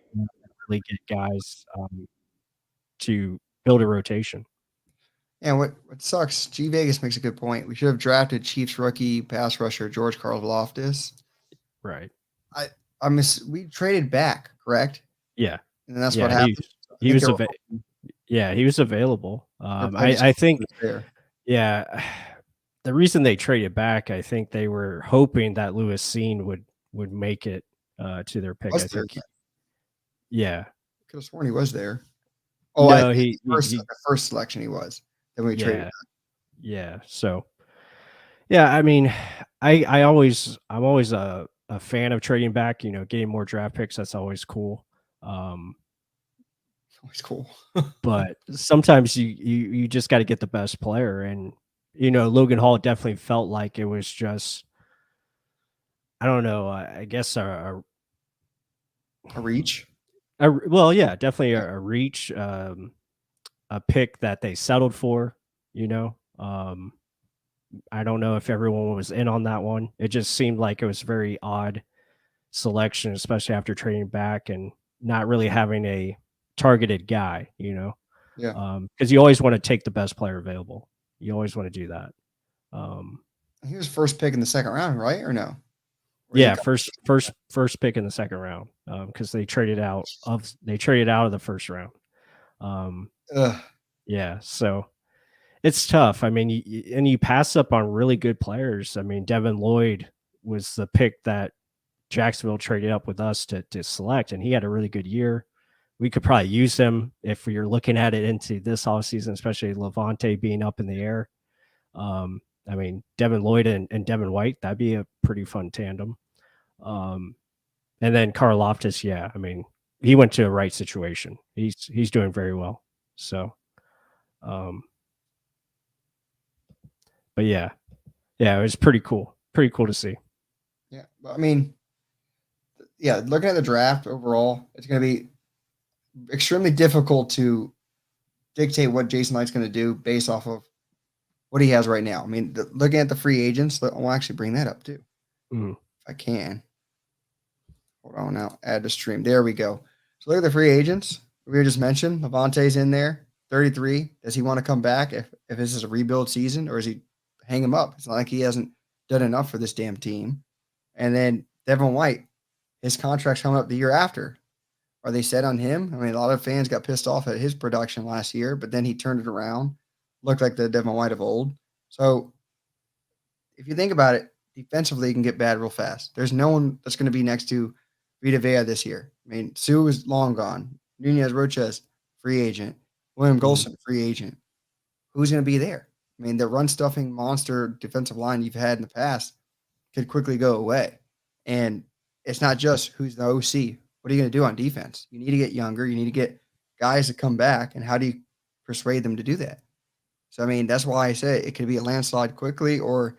really get guys to build a rotation. And what sucks, G Vegas makes a good point. We should have drafted Chiefs rookie pass rusher George Karlaftis. Right. We traded back, correct? Yeah. And that's what happened. He was available. I think yeah. The reason they traded back, I think they were hoping that Lewis Seen would make it to their pick. I think. Yeah. Could have sworn he was there. Oh, no, the first selection he was. Then we traded. Yeah. So, yeah, I mean, I'm always a fan of trading back. Getting more draft picks. That's always cool. Always cool. But sometimes you just got to get the best player, and Logan Hall definitely felt like it was just, I don't know, I guess a reach. Well, yeah, definitely a reach, a pick that they settled for. I don't know if everyone was in on that one. It just seemed like it was very odd selection, especially after trading back and not really having a targeted guy. Yeah. Because you always want to take the best player available. You always want to do that. He was first pick in the second round, right? Or no? Yeah, first pick in the second round. Because they traded out of the first round. Yeah, so it's tough. I mean, you pass up on really good players. I mean, Devin Lloyd was the pick that Jacksonville traded up with us to select, and he had a really good year. We could probably use him if you're looking at it into this offseason, especially Levante being up in the air. I mean, Devin Lloyd and Devin White, that'd be a pretty fun tandem. And then Karlaftis, yeah, I mean, he went to a right situation. He's doing very well. So, but yeah, it was pretty cool. Pretty cool to see. Yeah, but I mean, yeah, looking at the draft overall, it's going to be extremely difficult to dictate what Jason Licht's going to do based off of what he has right now. I mean, looking at the free agents, I'll actually bring that up too. If I can. Hold on now. Add to stream. There we go. So look at the free agents. We just mentioned Levante's in there, 33. Does he want to come back if this is a rebuild season, or is he hang him up? It's not like he hasn't done enough for this damn team. And then Devin White, his contract's coming up the year after. Are they set on him? I mean, a lot of fans got pissed off at his production last year, but then he turned it around, looked like the Devin White of old. So if you think about it, defensively, he can get bad real fast. There's no one that's going to be next to Vita Vea this year. I mean, Sue is long gone. Nunez Roches, free agent. William Golson, free agent. Who's going to be there? I mean, the run-stuffing monster defensive line you've had in the past could quickly go away. And it's not just who's the OC. What are you going to do on defense? You need to get younger. You need to get guys to come back. And how do you persuade them to do that? So, I mean, that's why I say it could be a landslide quickly, or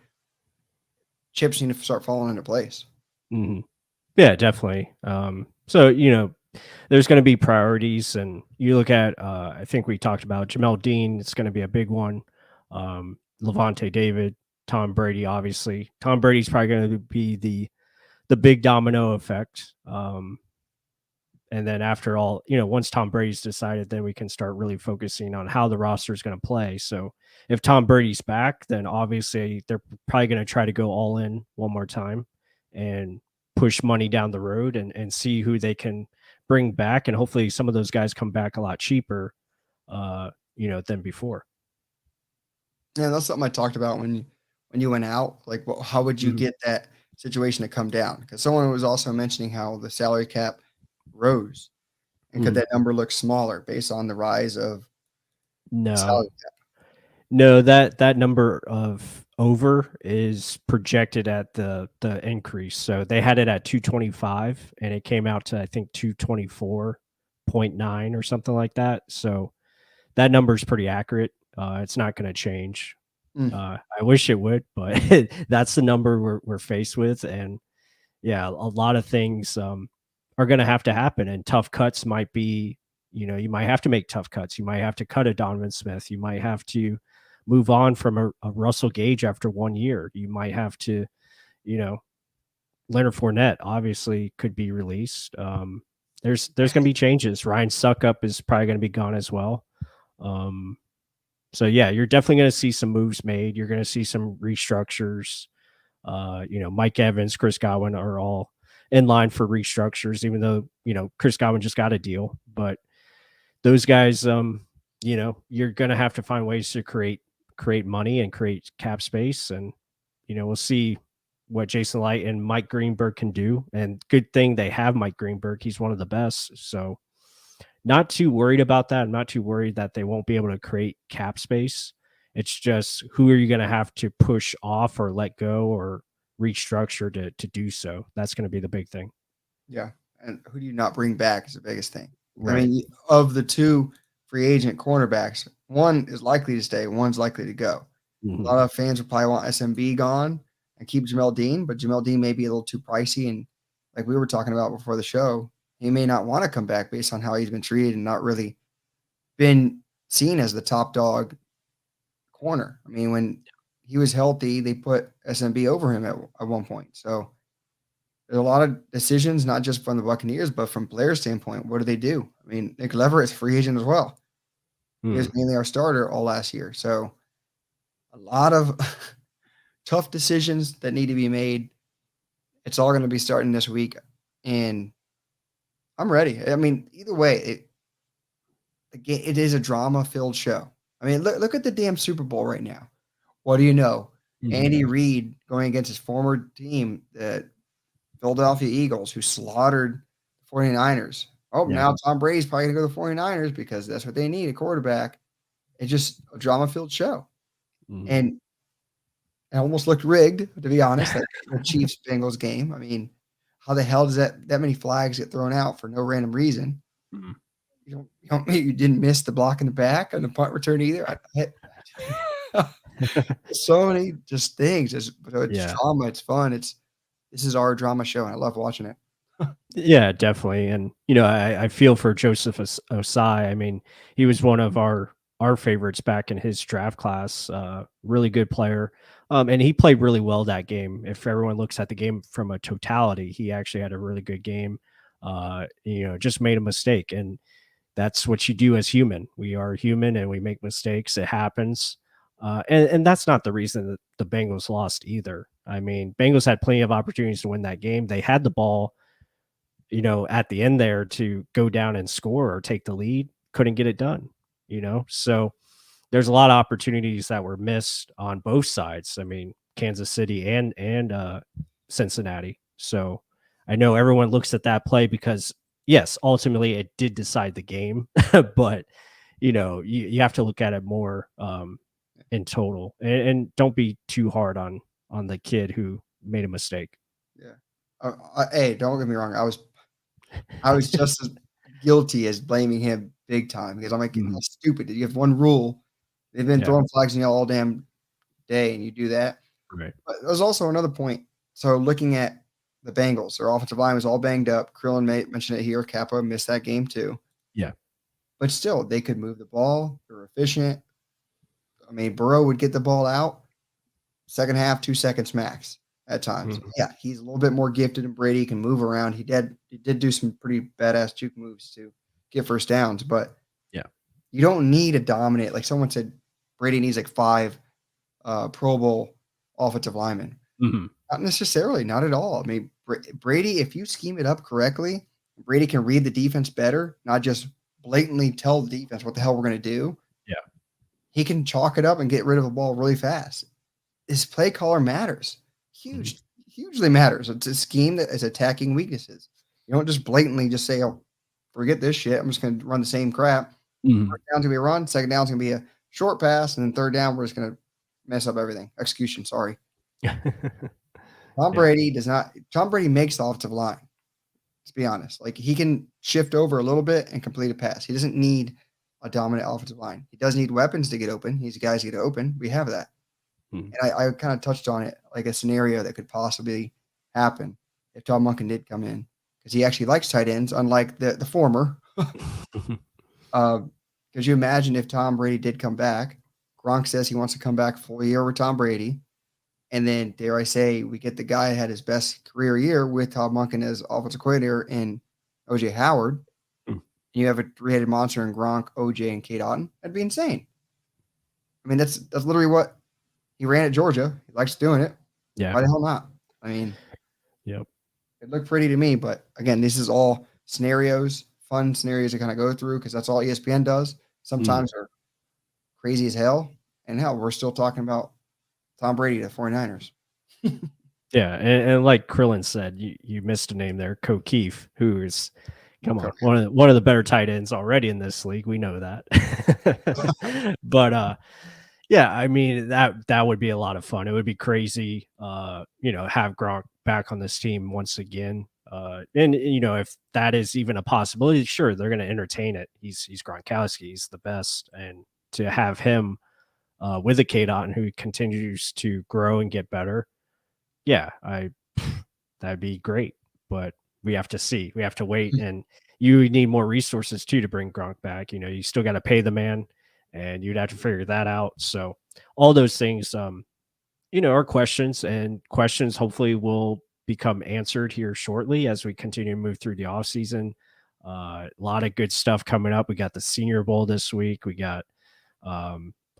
chips need to start falling into place. Mm-hmm. Yeah, definitely. So, there's going to be priorities, and you look at, I think we talked about Jamel Dean. It's going to be a big one. Levante David, Tom Brady, obviously. Tom Brady's probably going to be the big domino effect. And then after all, once Tom Brady's decided, then we can start really focusing on how the roster is going to play. So if Tom Brady's back, then obviously they're probably going to try to go all in one more time and push money down the road and see who they can bring back. And hopefully some of those guys come back a lot cheaper, than before. Yeah, that's something I talked about when you went out. Like, well, how would you get that situation to come down? Because someone was also mentioning how the salary cap rose, and could that number look smaller based on the rise of no salary cap? No, that number of over is projected at the increase. So they had it at 225 and it came out to I think 224.9 or something like that. So that number is pretty accurate. It's not going to change. I wish it would, but that's the number we're faced with. And yeah, a lot of things are going to happen, and tough cuts might be, you might have to make tough cuts. You might have to cut a Donovan Smith. You might have to move on from a Russell Gage after 1 year. You might have to, you know, Leonard Fournette obviously could be released. There's going to be changes. Ryan Suckup is probably going to be gone as well. So yeah, you're definitely going to see some moves made. You're going to see some restructures. Mike Evans, Chris Godwin are all in line for restructures, even though, Chris Godwin just got a deal. But those guys, you're going to have to find ways to create money and create cap space. And, we'll see what Jason Light and Mike Greenberg can do. And good thing they have Mike Greenberg. He's one of the best. So not too worried about that. I'm not too worried that they won't be able to create cap space. It's just who are you going to have to push off or let go or restructure to do so? That's going to be the big thing. Yeah. And who do you not bring back is the biggest thing. Right. I mean, of the two free agent cornerbacks, one is likely to stay, one's likely to go. Mm-hmm. A lot of fans will probably want SMB gone and keep Jamel Dean, but Jamel Dean may be a little too pricey. And like we were talking about before the show, he may not want to come back based on how he's been treated and not really been seen as the top dog corner. I mean, when he was healthy, they put SMB over him at one point. So there's a lot of decisions, not just from the Buccaneers, but from Blair's standpoint. What do they do? I mean, Nick Leverett's free agent as well. He was mainly our starter all last year. So a lot of tough decisions that need to be made. It's all going to be starting this week. And I'm ready. I mean, either way, it is a drama-filled show. I mean, look at the damn Super Bowl right now. What do you know? Mm-hmm. Andy Reid going against his former team, the Philadelphia Eagles, who slaughtered the 49ers. Now Tom Brady's probably going to go to the 49ers because that's what they need, a quarterback. It's just a drama-filled show. Mm-hmm. And it almost looked rigged, to be honest, that the Chiefs-Bengals game. I mean, how the hell does that many flags get thrown out for no random reason? Mm-hmm. You didn't miss the block in the back on the punt return either. So many just things. It's drama. It's fun. This is our drama show, and I love watching it. Yeah, definitely. And I feel for Joseph Osai. I mean, he was one of our favorites back in his draft class. Really good player. And he played really well that game. If everyone looks at the game from a totality, he actually had a really good game. Just made a mistake, and that's what you do as human. We are human and we make mistakes. It happens. And that's not the reason that the Bengals lost either. I mean, Bengals had plenty of opportunities to win that game. They had the ball, at the end there to go down and score or take the lead. Couldn't get it done, So there's a lot of opportunities that were missed on both sides. I mean, Kansas City and Cincinnati. So I know everyone looks at that play because yes, ultimately it did decide the game, but you have to look at it more in total, and don't be too hard on the kid who made a mistake. Yeah. Hey, don't get me wrong. I was just as guilty as blaming him big time because I'm like, that's stupid. You have one rule. They've been throwing flags in you all damn day, and you do that. Right. But there's also another point. So looking at the Bengals, their offensive line was all banged up. Krillin mentioned it here. Kappa missed that game too. Yeah. But still, they could move the ball. They were efficient. I mean, Burrow would get the ball out. Second half, 2 seconds max at times. Mm-hmm. Yeah, he's a little bit more gifted than Brady. He can move around. He did do some pretty badass juke moves to get first downs. But yeah, you don't need a dominant. Like someone said, Brady needs like 5 Pro Bowl offensive linemen. Mm-hmm. Not necessarily, not at all. I mean, Brady, if you scheme it up correctly, Brady can read the defense better, not just blatantly tell the defense what the hell we're going to do. Yeah. He can chalk it up and get rid of a ball really fast. His play caller matters. Hugely matters. It's a scheme that is attacking weaknesses. You don't just blatantly just say, oh, forget this shit. I'm just going to run the same crap. Mm-hmm. First down's going to be a run. Second down's going to be a short pass, and then third down, we're just going to mess up everything. Execution, sorry. Tom Brady makes the offensive line. Let's be honest. Like, he can shift over a little bit and complete a pass. He doesn't need a dominant offensive line. He does need weapons to get open. He needs guys to get open. We have that. And I kind of touched on it, like a scenario that could possibly happen if Todd Monken did come in, because he actually likes tight ends, unlike the former. Because you imagine if Tom Brady did come back, Gronk says he wants to come back full year with Tom Brady. And then, dare I say, we get the guy that had his best career year with Todd Monken as offensive coordinator and O.J. Howard. You have a three-headed monster in Gronk, O.J., and Kate Otten. That'd be insane. I mean, that's literally what he ran at Georgia. He likes doing it. Yeah. Why the hell not? I mean, yep. It looked pretty to me. But, again, this is all scenarios, fun scenarios to kind of go through, because that's all ESPN does. Sometimes they're crazy as hell. And, hell, we're still talking about Tom Brady, the 49ers. Yeah, and like Krillin said, you missed a name there, Keefe, who is, come on, one of the better tight ends already in this league. We know that. But yeah, I mean, that would be a lot of fun. It would be crazy, have Gronk back on this team once again. And if that is even a possibility, sure, they're going to entertain it. He's Gronkowski, he's the best, and to have him with a Kate Otten who continues to grow and get better, yeah, that'd be great. But we have to see. We have to wait, and you need more resources too to bring Gronk back. You still got to pay the man, and you'd have to figure that out. So all those things, are questions, and questions hopefully will become answered here shortly as we continue to move through the off season. A lot of good stuff coming up. We got the Senior Bowl this week. We got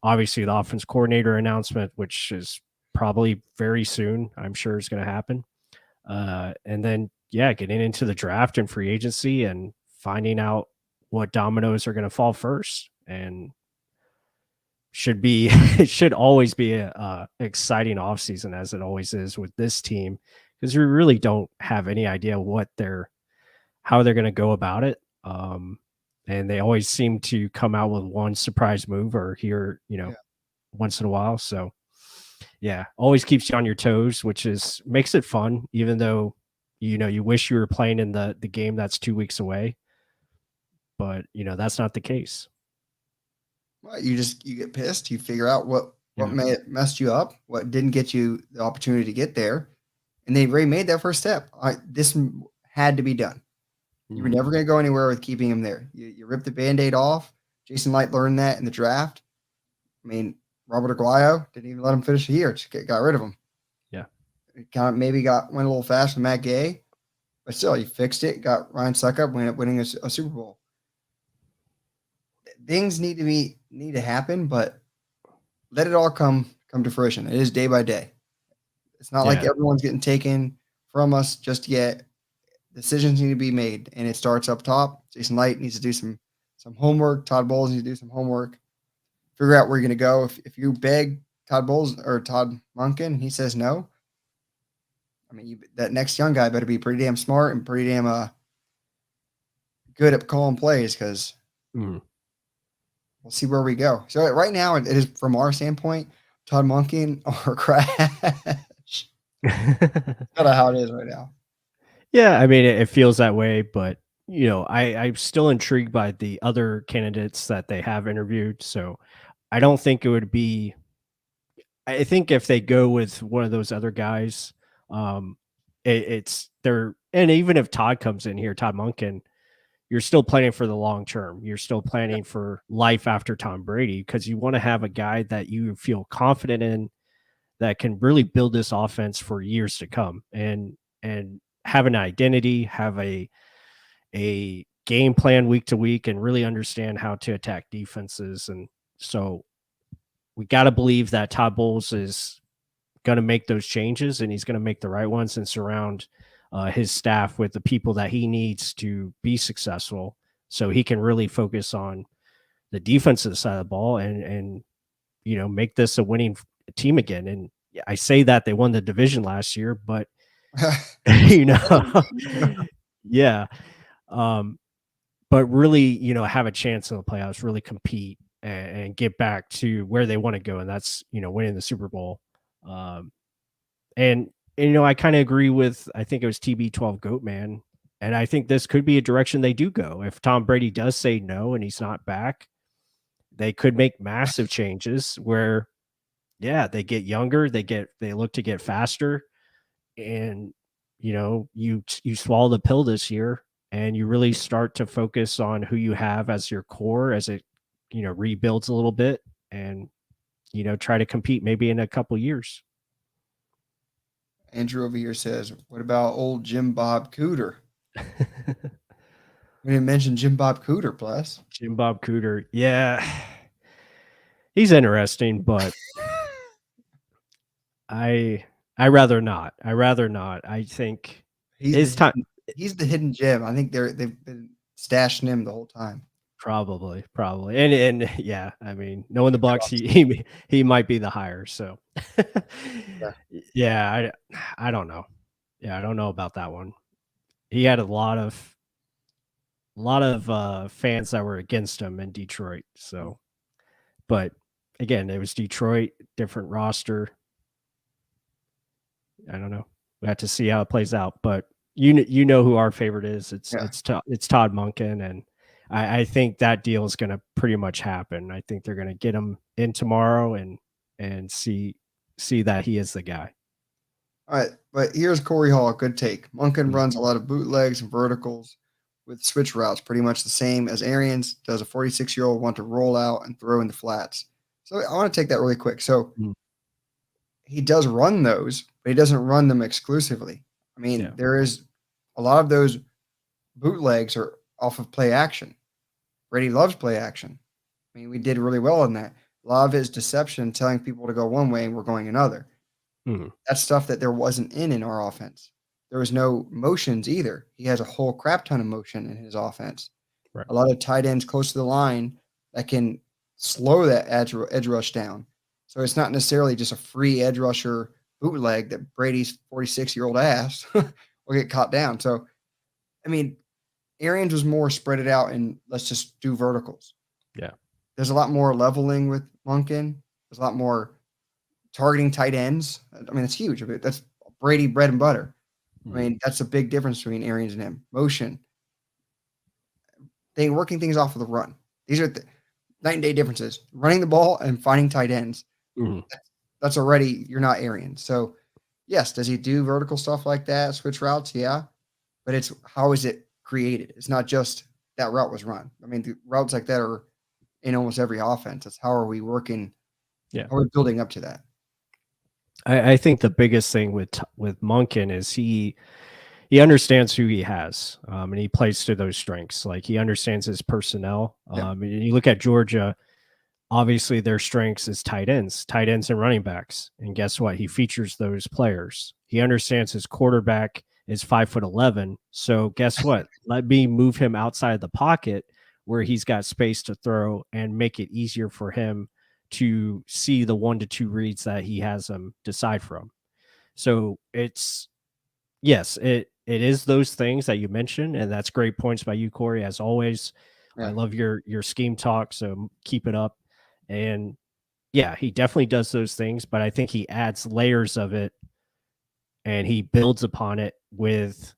obviously the offense coordinator announcement, which is probably very soon. I'm sure it's going to happen. And then, getting into the draft and free agency and finding out what dominoes are going to fall first, and it should always be a exciting offseason, as it always is with this team, because we really don't have any idea how they're going to go about it. And they always seem to come out with one surprise move or here, once in a while. So yeah, always keeps you on your toes, which makes it fun, even though, you wish you were playing in the game that's 2 weeks away, but that's not the case. Well, you get pissed. You figure out what messed you up, what didn't get you the opportunity to get there. And they already made that first step. This had to be done. You were never going to go anywhere with keeping him there. You ripped the Band-Aid off. Jason Light learned that in the draft. I mean, Robert Aguayo didn't even let him finish the year. Just got rid of him. Yeah. It kind of maybe went a little fast with Matt Gay, but still, you fixed it. Got Ryan Suckup, winning a Super Bowl. Things need to happen, but let it all come to fruition. It is day by day. It's not like everyone's getting taken from us just yet. Decisions need to be made, and it starts up top. Jason Light needs to do some homework. Todd Bowles needs to do some homework. Figure out where you're going to go. If you beg Todd Bowles or Todd Monken, he says no. I mean, that next young guy better be pretty damn smart and pretty damn good at calling plays, because we'll see where we go. So right now, it is, from our standpoint, Todd Monken or crash. That's kind of how it is right now. Yeah, I mean, it feels that way, but I'm still intrigued by the other candidates that they have interviewed. So I don't think it would be. I think if they go with one of those other guys, it's there. And even if Todd comes in here, Todd Monken, you're still planning for the long term. You're still planning for life after Tom Brady, because you want to have a guy that you feel confident in, that can really build this offense for years to come, and have an identity, have a game plan week to week, and really understand how to attack defenses. And so we got to believe that Todd Bowles is going to make those changes, and he's going to make the right ones and surround his staff with the people that he needs to be successful, so he can really focus on the defensive side of the ball and make this a winning team again. And I say that they won the division last year, but yeah. But really, have a chance in the playoffs, really compete and get back to where they want to go, and that's winning the Super Bowl. And I kind of agree with, I think it was TB12 Goatman, and I think this could be a direction they do go. If Tom Brady does say no and he's not back, they could make massive changes where, yeah, they get younger, they look to get faster, and you swallow the pill this year, and you really start to focus on who you have as your core as it rebuilds a little bit, and try to compete maybe in a couple years. Andrew over here says, what about old Jim Bob Cooter? We didn't mention Jim Bob Cooter, plus. Jim Bob Cooter. Yeah. He's interesting, but I rather not. I think it's time. He's the hidden gem. I think they've been stashing him the whole time. Probably. And yeah, I mean, knowing the Bucs, he might be the hire. So yeah, I don't know. Yeah, I don't know about that one. He had a lot of fans that were against him in Detroit. So, but again, it was Detroit, different roster. I don't know. We have to see how it plays out. But you know who our favorite is. It's Todd Monken, and I think that deal is going to pretty much happen. I think they're going to get him in tomorrow and see that he is the guy. All right, but here's Corey Hall. Good take. Monken runs a lot of bootlegs and verticals with switch routes, pretty much the same as Arians does. A 46-year-old want to roll out and throw in the flats. So I want to take that really quick. So he does run those, but he doesn't run them exclusively. I mean, there is a lot of those bootlegs are off of play action. Brady loves play action. I mean, we did really well on that. A lot of his deception, telling people to go one way and we're going another. That's stuff that there wasn't in our offense. There was no motions either. He has a whole crap ton of motion in his offense. Right. A lot of tight ends close to the line that can slow that edge rush down. So it's not necessarily just a free edge rusher bootleg that Brady's 46-year-old ass will get caught down. So, I mean, Arians was more spread it out and let's just do verticals. Yeah. There's a lot more leveling with Monken. There's a lot more targeting tight ends. I mean, it's huge. I mean, that's Brady bread and butter. I mean, that's a big difference between Arians and him. Motion. They working things off of the run. These are night and day differences. Running the ball and finding tight ends. That's already, you're not Arians. So, yes, does he do vertical stuff like that? Switch routes? Yeah. But it's how is it created? It's not just that route was run. I mean, the routes like that are in almost every offense. It's how are we working? Yeah. How are we building up to that? I think the biggest thing with Monken is he understands who he has, and he plays to those strengths. Like he understands his personnel. And you look at Georgia, obviously their strengths is tight ends and running backs. And guess what? He features those players. He understands his quarterback is 5'11". So guess what? Let me move him outside of the pocket where he's got space to throw and make it easier for him to see the 1 to 2 reads that he has them decide from. So it's, yes, it is those things that you mentioned, and that's great points by you, Corey, as always. I love your scheme talk, so keep it up. And yeah, he definitely does those things, but I think he adds layers of it and he builds upon it with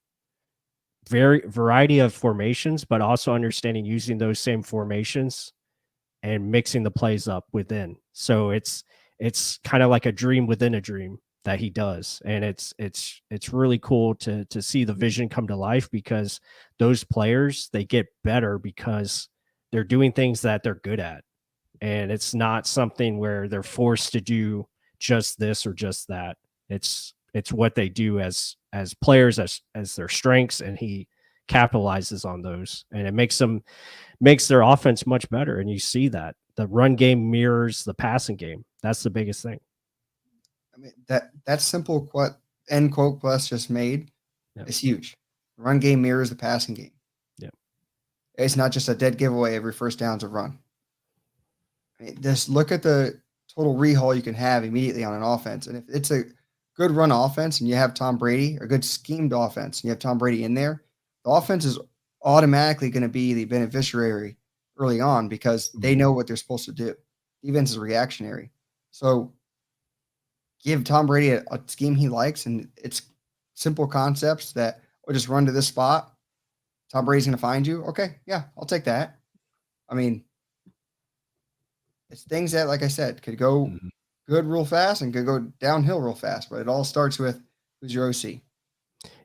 variety of formations, but also understanding using those same formations and mixing the plays up within. So it's kind of like a dream within a dream that he does. And it's really cool to see the vision come to life, because those players, they get better because they're doing things that they're good at. And it's not something where they're forced to do just this or just that. It's what they do as players, as their strengths, and he capitalizes on those, and it makes their offense much better. And you see that the run game mirrors the passing game. That's the biggest thing. I mean, that simple end quote plus just made is huge. The run game mirrors the passing game. Yeah. It's not just a dead giveaway every first down's a run. I mean, just look at the total rehaul you can have immediately on an offense. And if it's a good run offense and you have Tom Brady, or good schemed offense and you have Tom Brady in there, the offense is automatically going to be the beneficiary early on because they know what they're supposed to do. Defense is reactionary. So give Tom Brady a scheme he likes, and it's simple concepts that will just run to this spot. Tom Brady's going to find you. Okay, yeah, I'll take that. I mean, it's things that, like I said, could go good real fast and could go downhill real fast, but it all starts with who's your OC.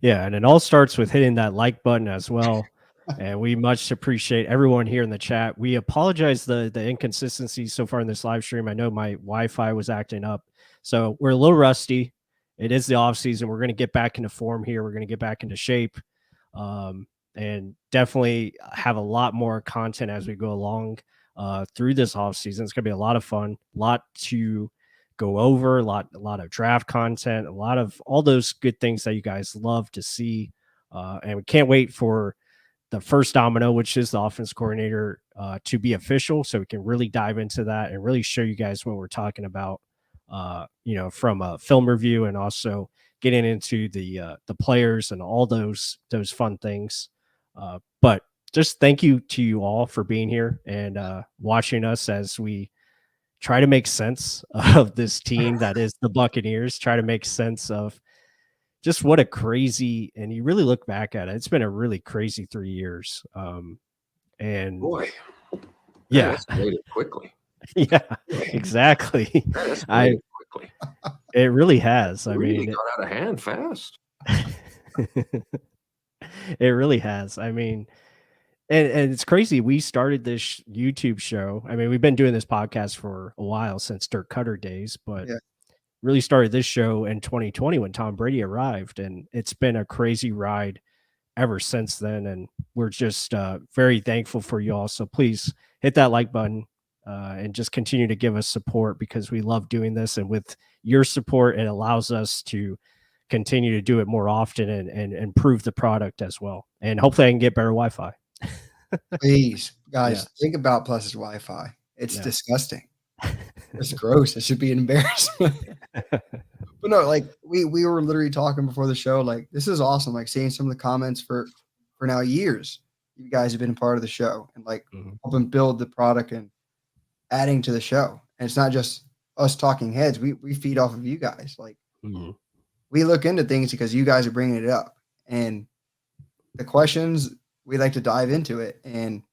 Yeah, and it all starts with hitting that like button as well. And we much appreciate everyone here in the chat. We apologize the inconsistencies so far in this live stream. I know my Wi-Fi was acting up, so we're a little rusty. It is the off season. We're going to get back into form here. We're going to get back into shape, and definitely have a lot more content as we go along through this off season. It's going to be a lot of fun, a lot to go over, a lot of draft content, a lot of all those good things that you guys love to see, and we can't wait for the first domino, which is the offense coordinator, to be official, so we can really dive into that and really show you guys what we're talking about, from a film review, and also getting into the players and all those fun things. But just thank you to you all for being here and watching us as we try to make sense of this team that is the Buccaneers, try to make sense of just what a crazy, and you really look back at it, it's been a really crazy 3 years. And boy, yeah, made it quickly. Yeah, exactly. Quickly. It really has. I Really mean, got out of hand fast. It really has. I mean, and it's crazy. We started this YouTube show. I mean, we've been doing this podcast for a while, since Dirk Cutter days, but really started this show in 2020 when Tom Brady arrived, and it's been a crazy ride ever since then. And we're just very thankful for you all. So please hit that like button and just continue to give us support, because we love doing this. And with your support, it allows us to continue to do it more often and improve the product as well. And hopefully I can get better Wi-Fi. Please, guys, think about Plus's Wi-Fi. It's disgusting. It's gross. It should be an embarrassment. But no, like we were literally talking before the show, like this is awesome. Like seeing some of the comments for now years, you guys have been a part of the show and like helping build the product and adding to the show. And it's not just us talking heads. We feed off of you guys. Like we look into things because you guys are bringing it up, and the questions, we like to dive into it. And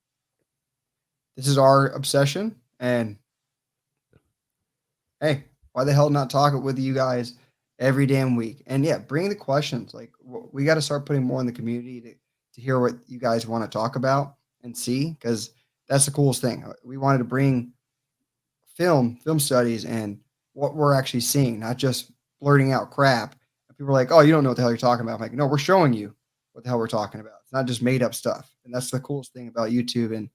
this is our obsession. And hey, why the hell not talk it with you guys every damn week? And yeah, bring the questions. Like we got to start putting more in the community to hear what you guys want to talk about and see, because that's the coolest thing. We wanted to bring film studies and what we're actually seeing, not just blurting out crap. People are like, oh, you don't know what the hell you're talking about. I'm like, no, we're showing you what the hell we're talking about. It's not just made up stuff. And that's the coolest thing about YouTube and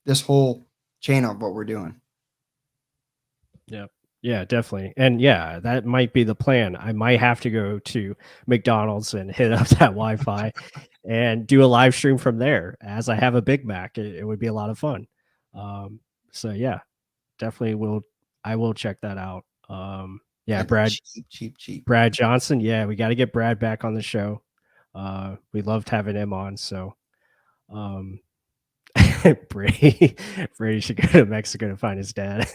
this whole channel of what we're doing. Yeah, definitely. And yeah, that might be the plan. I might have to go to McDonald's and hit up that Wi-Fi and do a live stream from there as I have a Big Mac. It would be a lot of fun. So yeah, definitely I will check that out. Brad, cheap. Brad Johnson. Yeah, we got to get Brad back on the show. We loved having him on. So, Brady should go to Mexico to find his dad.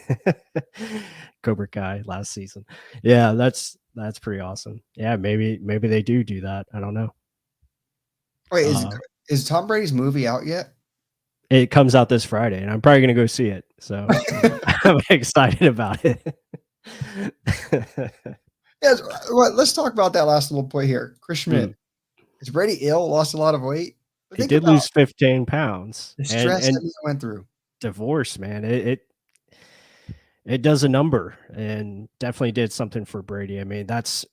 Cobra Kai last season. Yeah, that's pretty awesome. Yeah, maybe they do that. I don't know. Wait, is Tom Brady's movie out yet? It comes out this Friday, and I'm probably gonna go see it. So I'm excited about it. Yes. Well, let's talk about that last little point here. Chris Schmidt. Is Brady ill? Lost a lot of weight? He did lose 15 pounds. The stress that he went through. Divorce, man. It does a number, and definitely did something for Brady. I mean, that's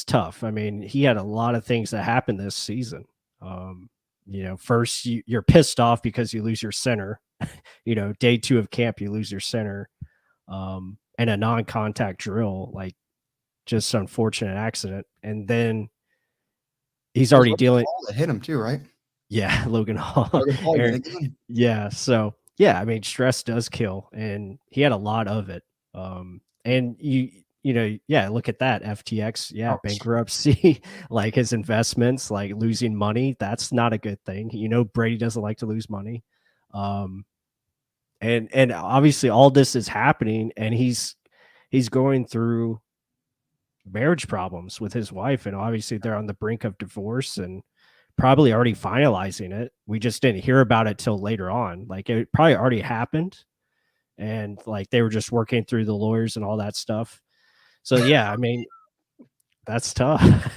tough. I mean, he had a lot of things that happened this season. First you're pissed off because you lose your center. Day 2 of camp, you lose your center. And a non-contact drill, like just unfortunate accident. And then he's already dealing. That hit him too, right? Yeah, Logan Hall. Yeah, so yeah, I mean, stress does kill, and he had a lot of it. And look at that FTX, bankruptcy, like his investments, like losing money. That's not a good thing. Brady doesn't like to lose money. And obviously all this is happening, and he's going through marriage problems with his wife, and obviously they're on the brink of divorce and probably already finalizing it. We just didn't hear about it till later on. Like it probably already happened, and like they were just working through the lawyers and all that stuff. So yeah, I mean, that's tough.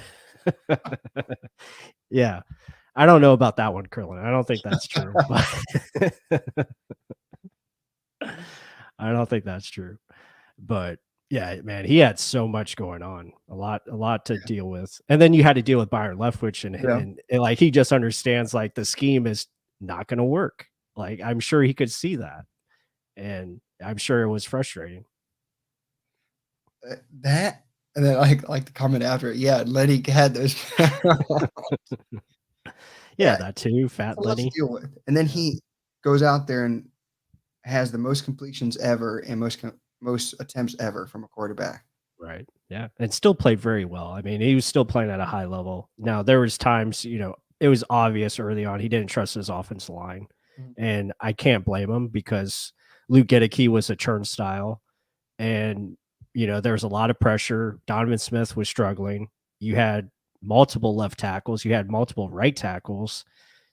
Yeah. I don't know about that one, Curlin. I don't think that's true. But I don't think that's true. But yeah, man, he had so much going on, a lot to deal with. And then you had to deal with Byron Leftwich, and like he just understands like the scheme is not going to work. Like I'm sure he could see that, and I'm sure it was frustrating. That and then like the comment after it. Yeah, Lenny had those. Yeah, that too, Fat Let's Lenny. deal with. And then he goes out there and has the most completions ever and most attempts ever from a quarterback. Right. Yeah. And still played very well. I mean, he was still playing at a high level. Now, there was times, it was obvious early on he didn't trust his offensive line. And I can't blame him because Luke Gedeke was a turnstile. And, there was a lot of pressure. Donovan Smith was struggling. You had multiple left tackles. You had multiple right tackles.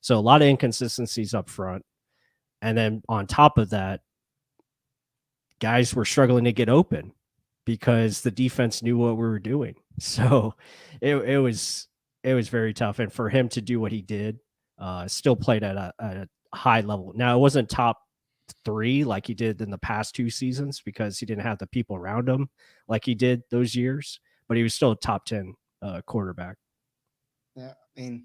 So a lot of inconsistencies up front. And then on top of that, guys were struggling to get open because the defense knew what we were doing. So it was very tough. And for him to do what he did, still played at a high level. Now, it wasn't top 3 like he did in the past 2 seasons because he didn't have the people around him like he did those years, but he was still a top 10 quarterback. Yeah, I mean,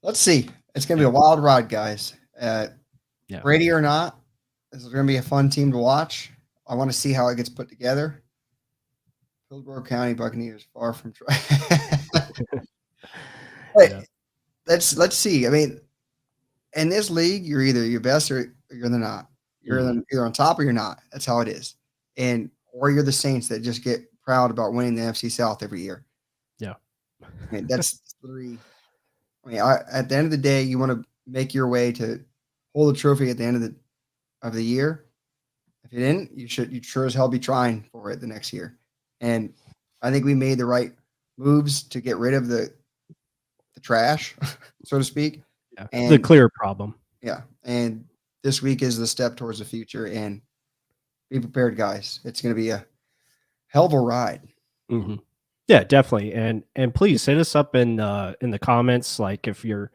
let's see. It's going to be a wild ride, guys. Brady or not, this is going to be a fun team to watch. I want to see how it gets put together. Hillsborough County Buccaneers, far from try. Let's see. I mean, in this league, you're either your best or you're not. You're either on top or you're not. That's how it is. Or you're the Saints that just get proud about winning the NFC South every year. Yeah. I mean, that's 3. I mean, at the end of the day, you want to make your way to hold a trophy at the end of the year. If you didn't, you sure as hell be trying for it the next year. And I think we made the right moves to get rid of the trash, so to speak. Yeah. And the clear problem. Yeah. And this week is the step towards the future. And be prepared, guys. It's going to be a hell of a ride. Mm-hmm. Yeah, definitely. And please hit us up in the comments. Like if you're,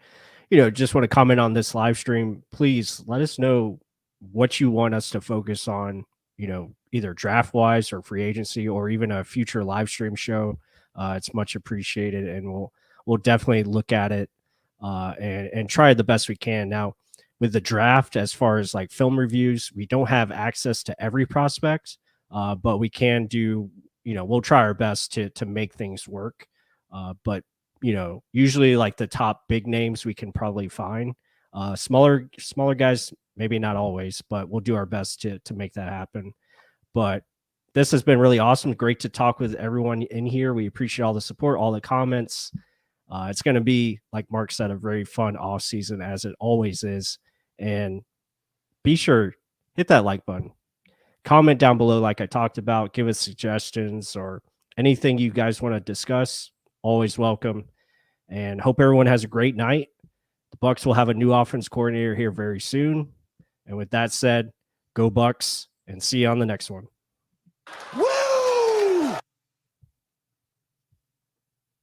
just want to comment on this live stream, please let us know what you want us to focus on, either draft wise or free agency or even a future live stream show. It's much appreciated, and we'll definitely look at it and try the best we can. Now, with the draft, as far as like film reviews, we don't have access to every prospect, but we can do, we'll try our best to make things work. But, usually like the top big names we can probably find. Smaller guys, maybe not always, but we'll do our best to make that happen. But this has been really awesome. Great to talk with everyone in here. We appreciate all the support, all the comments. It's going to be, like Mark said, a very fun off season as it always is. And be sure, hit that like button. Comment down below like I talked about. Give us suggestions or anything you guys want to discuss. Always welcome. And hope everyone has a great night. The Bucs will have a new offense coordinator here very soon. And with that said, go Bucs, and see you on the next one. Woo!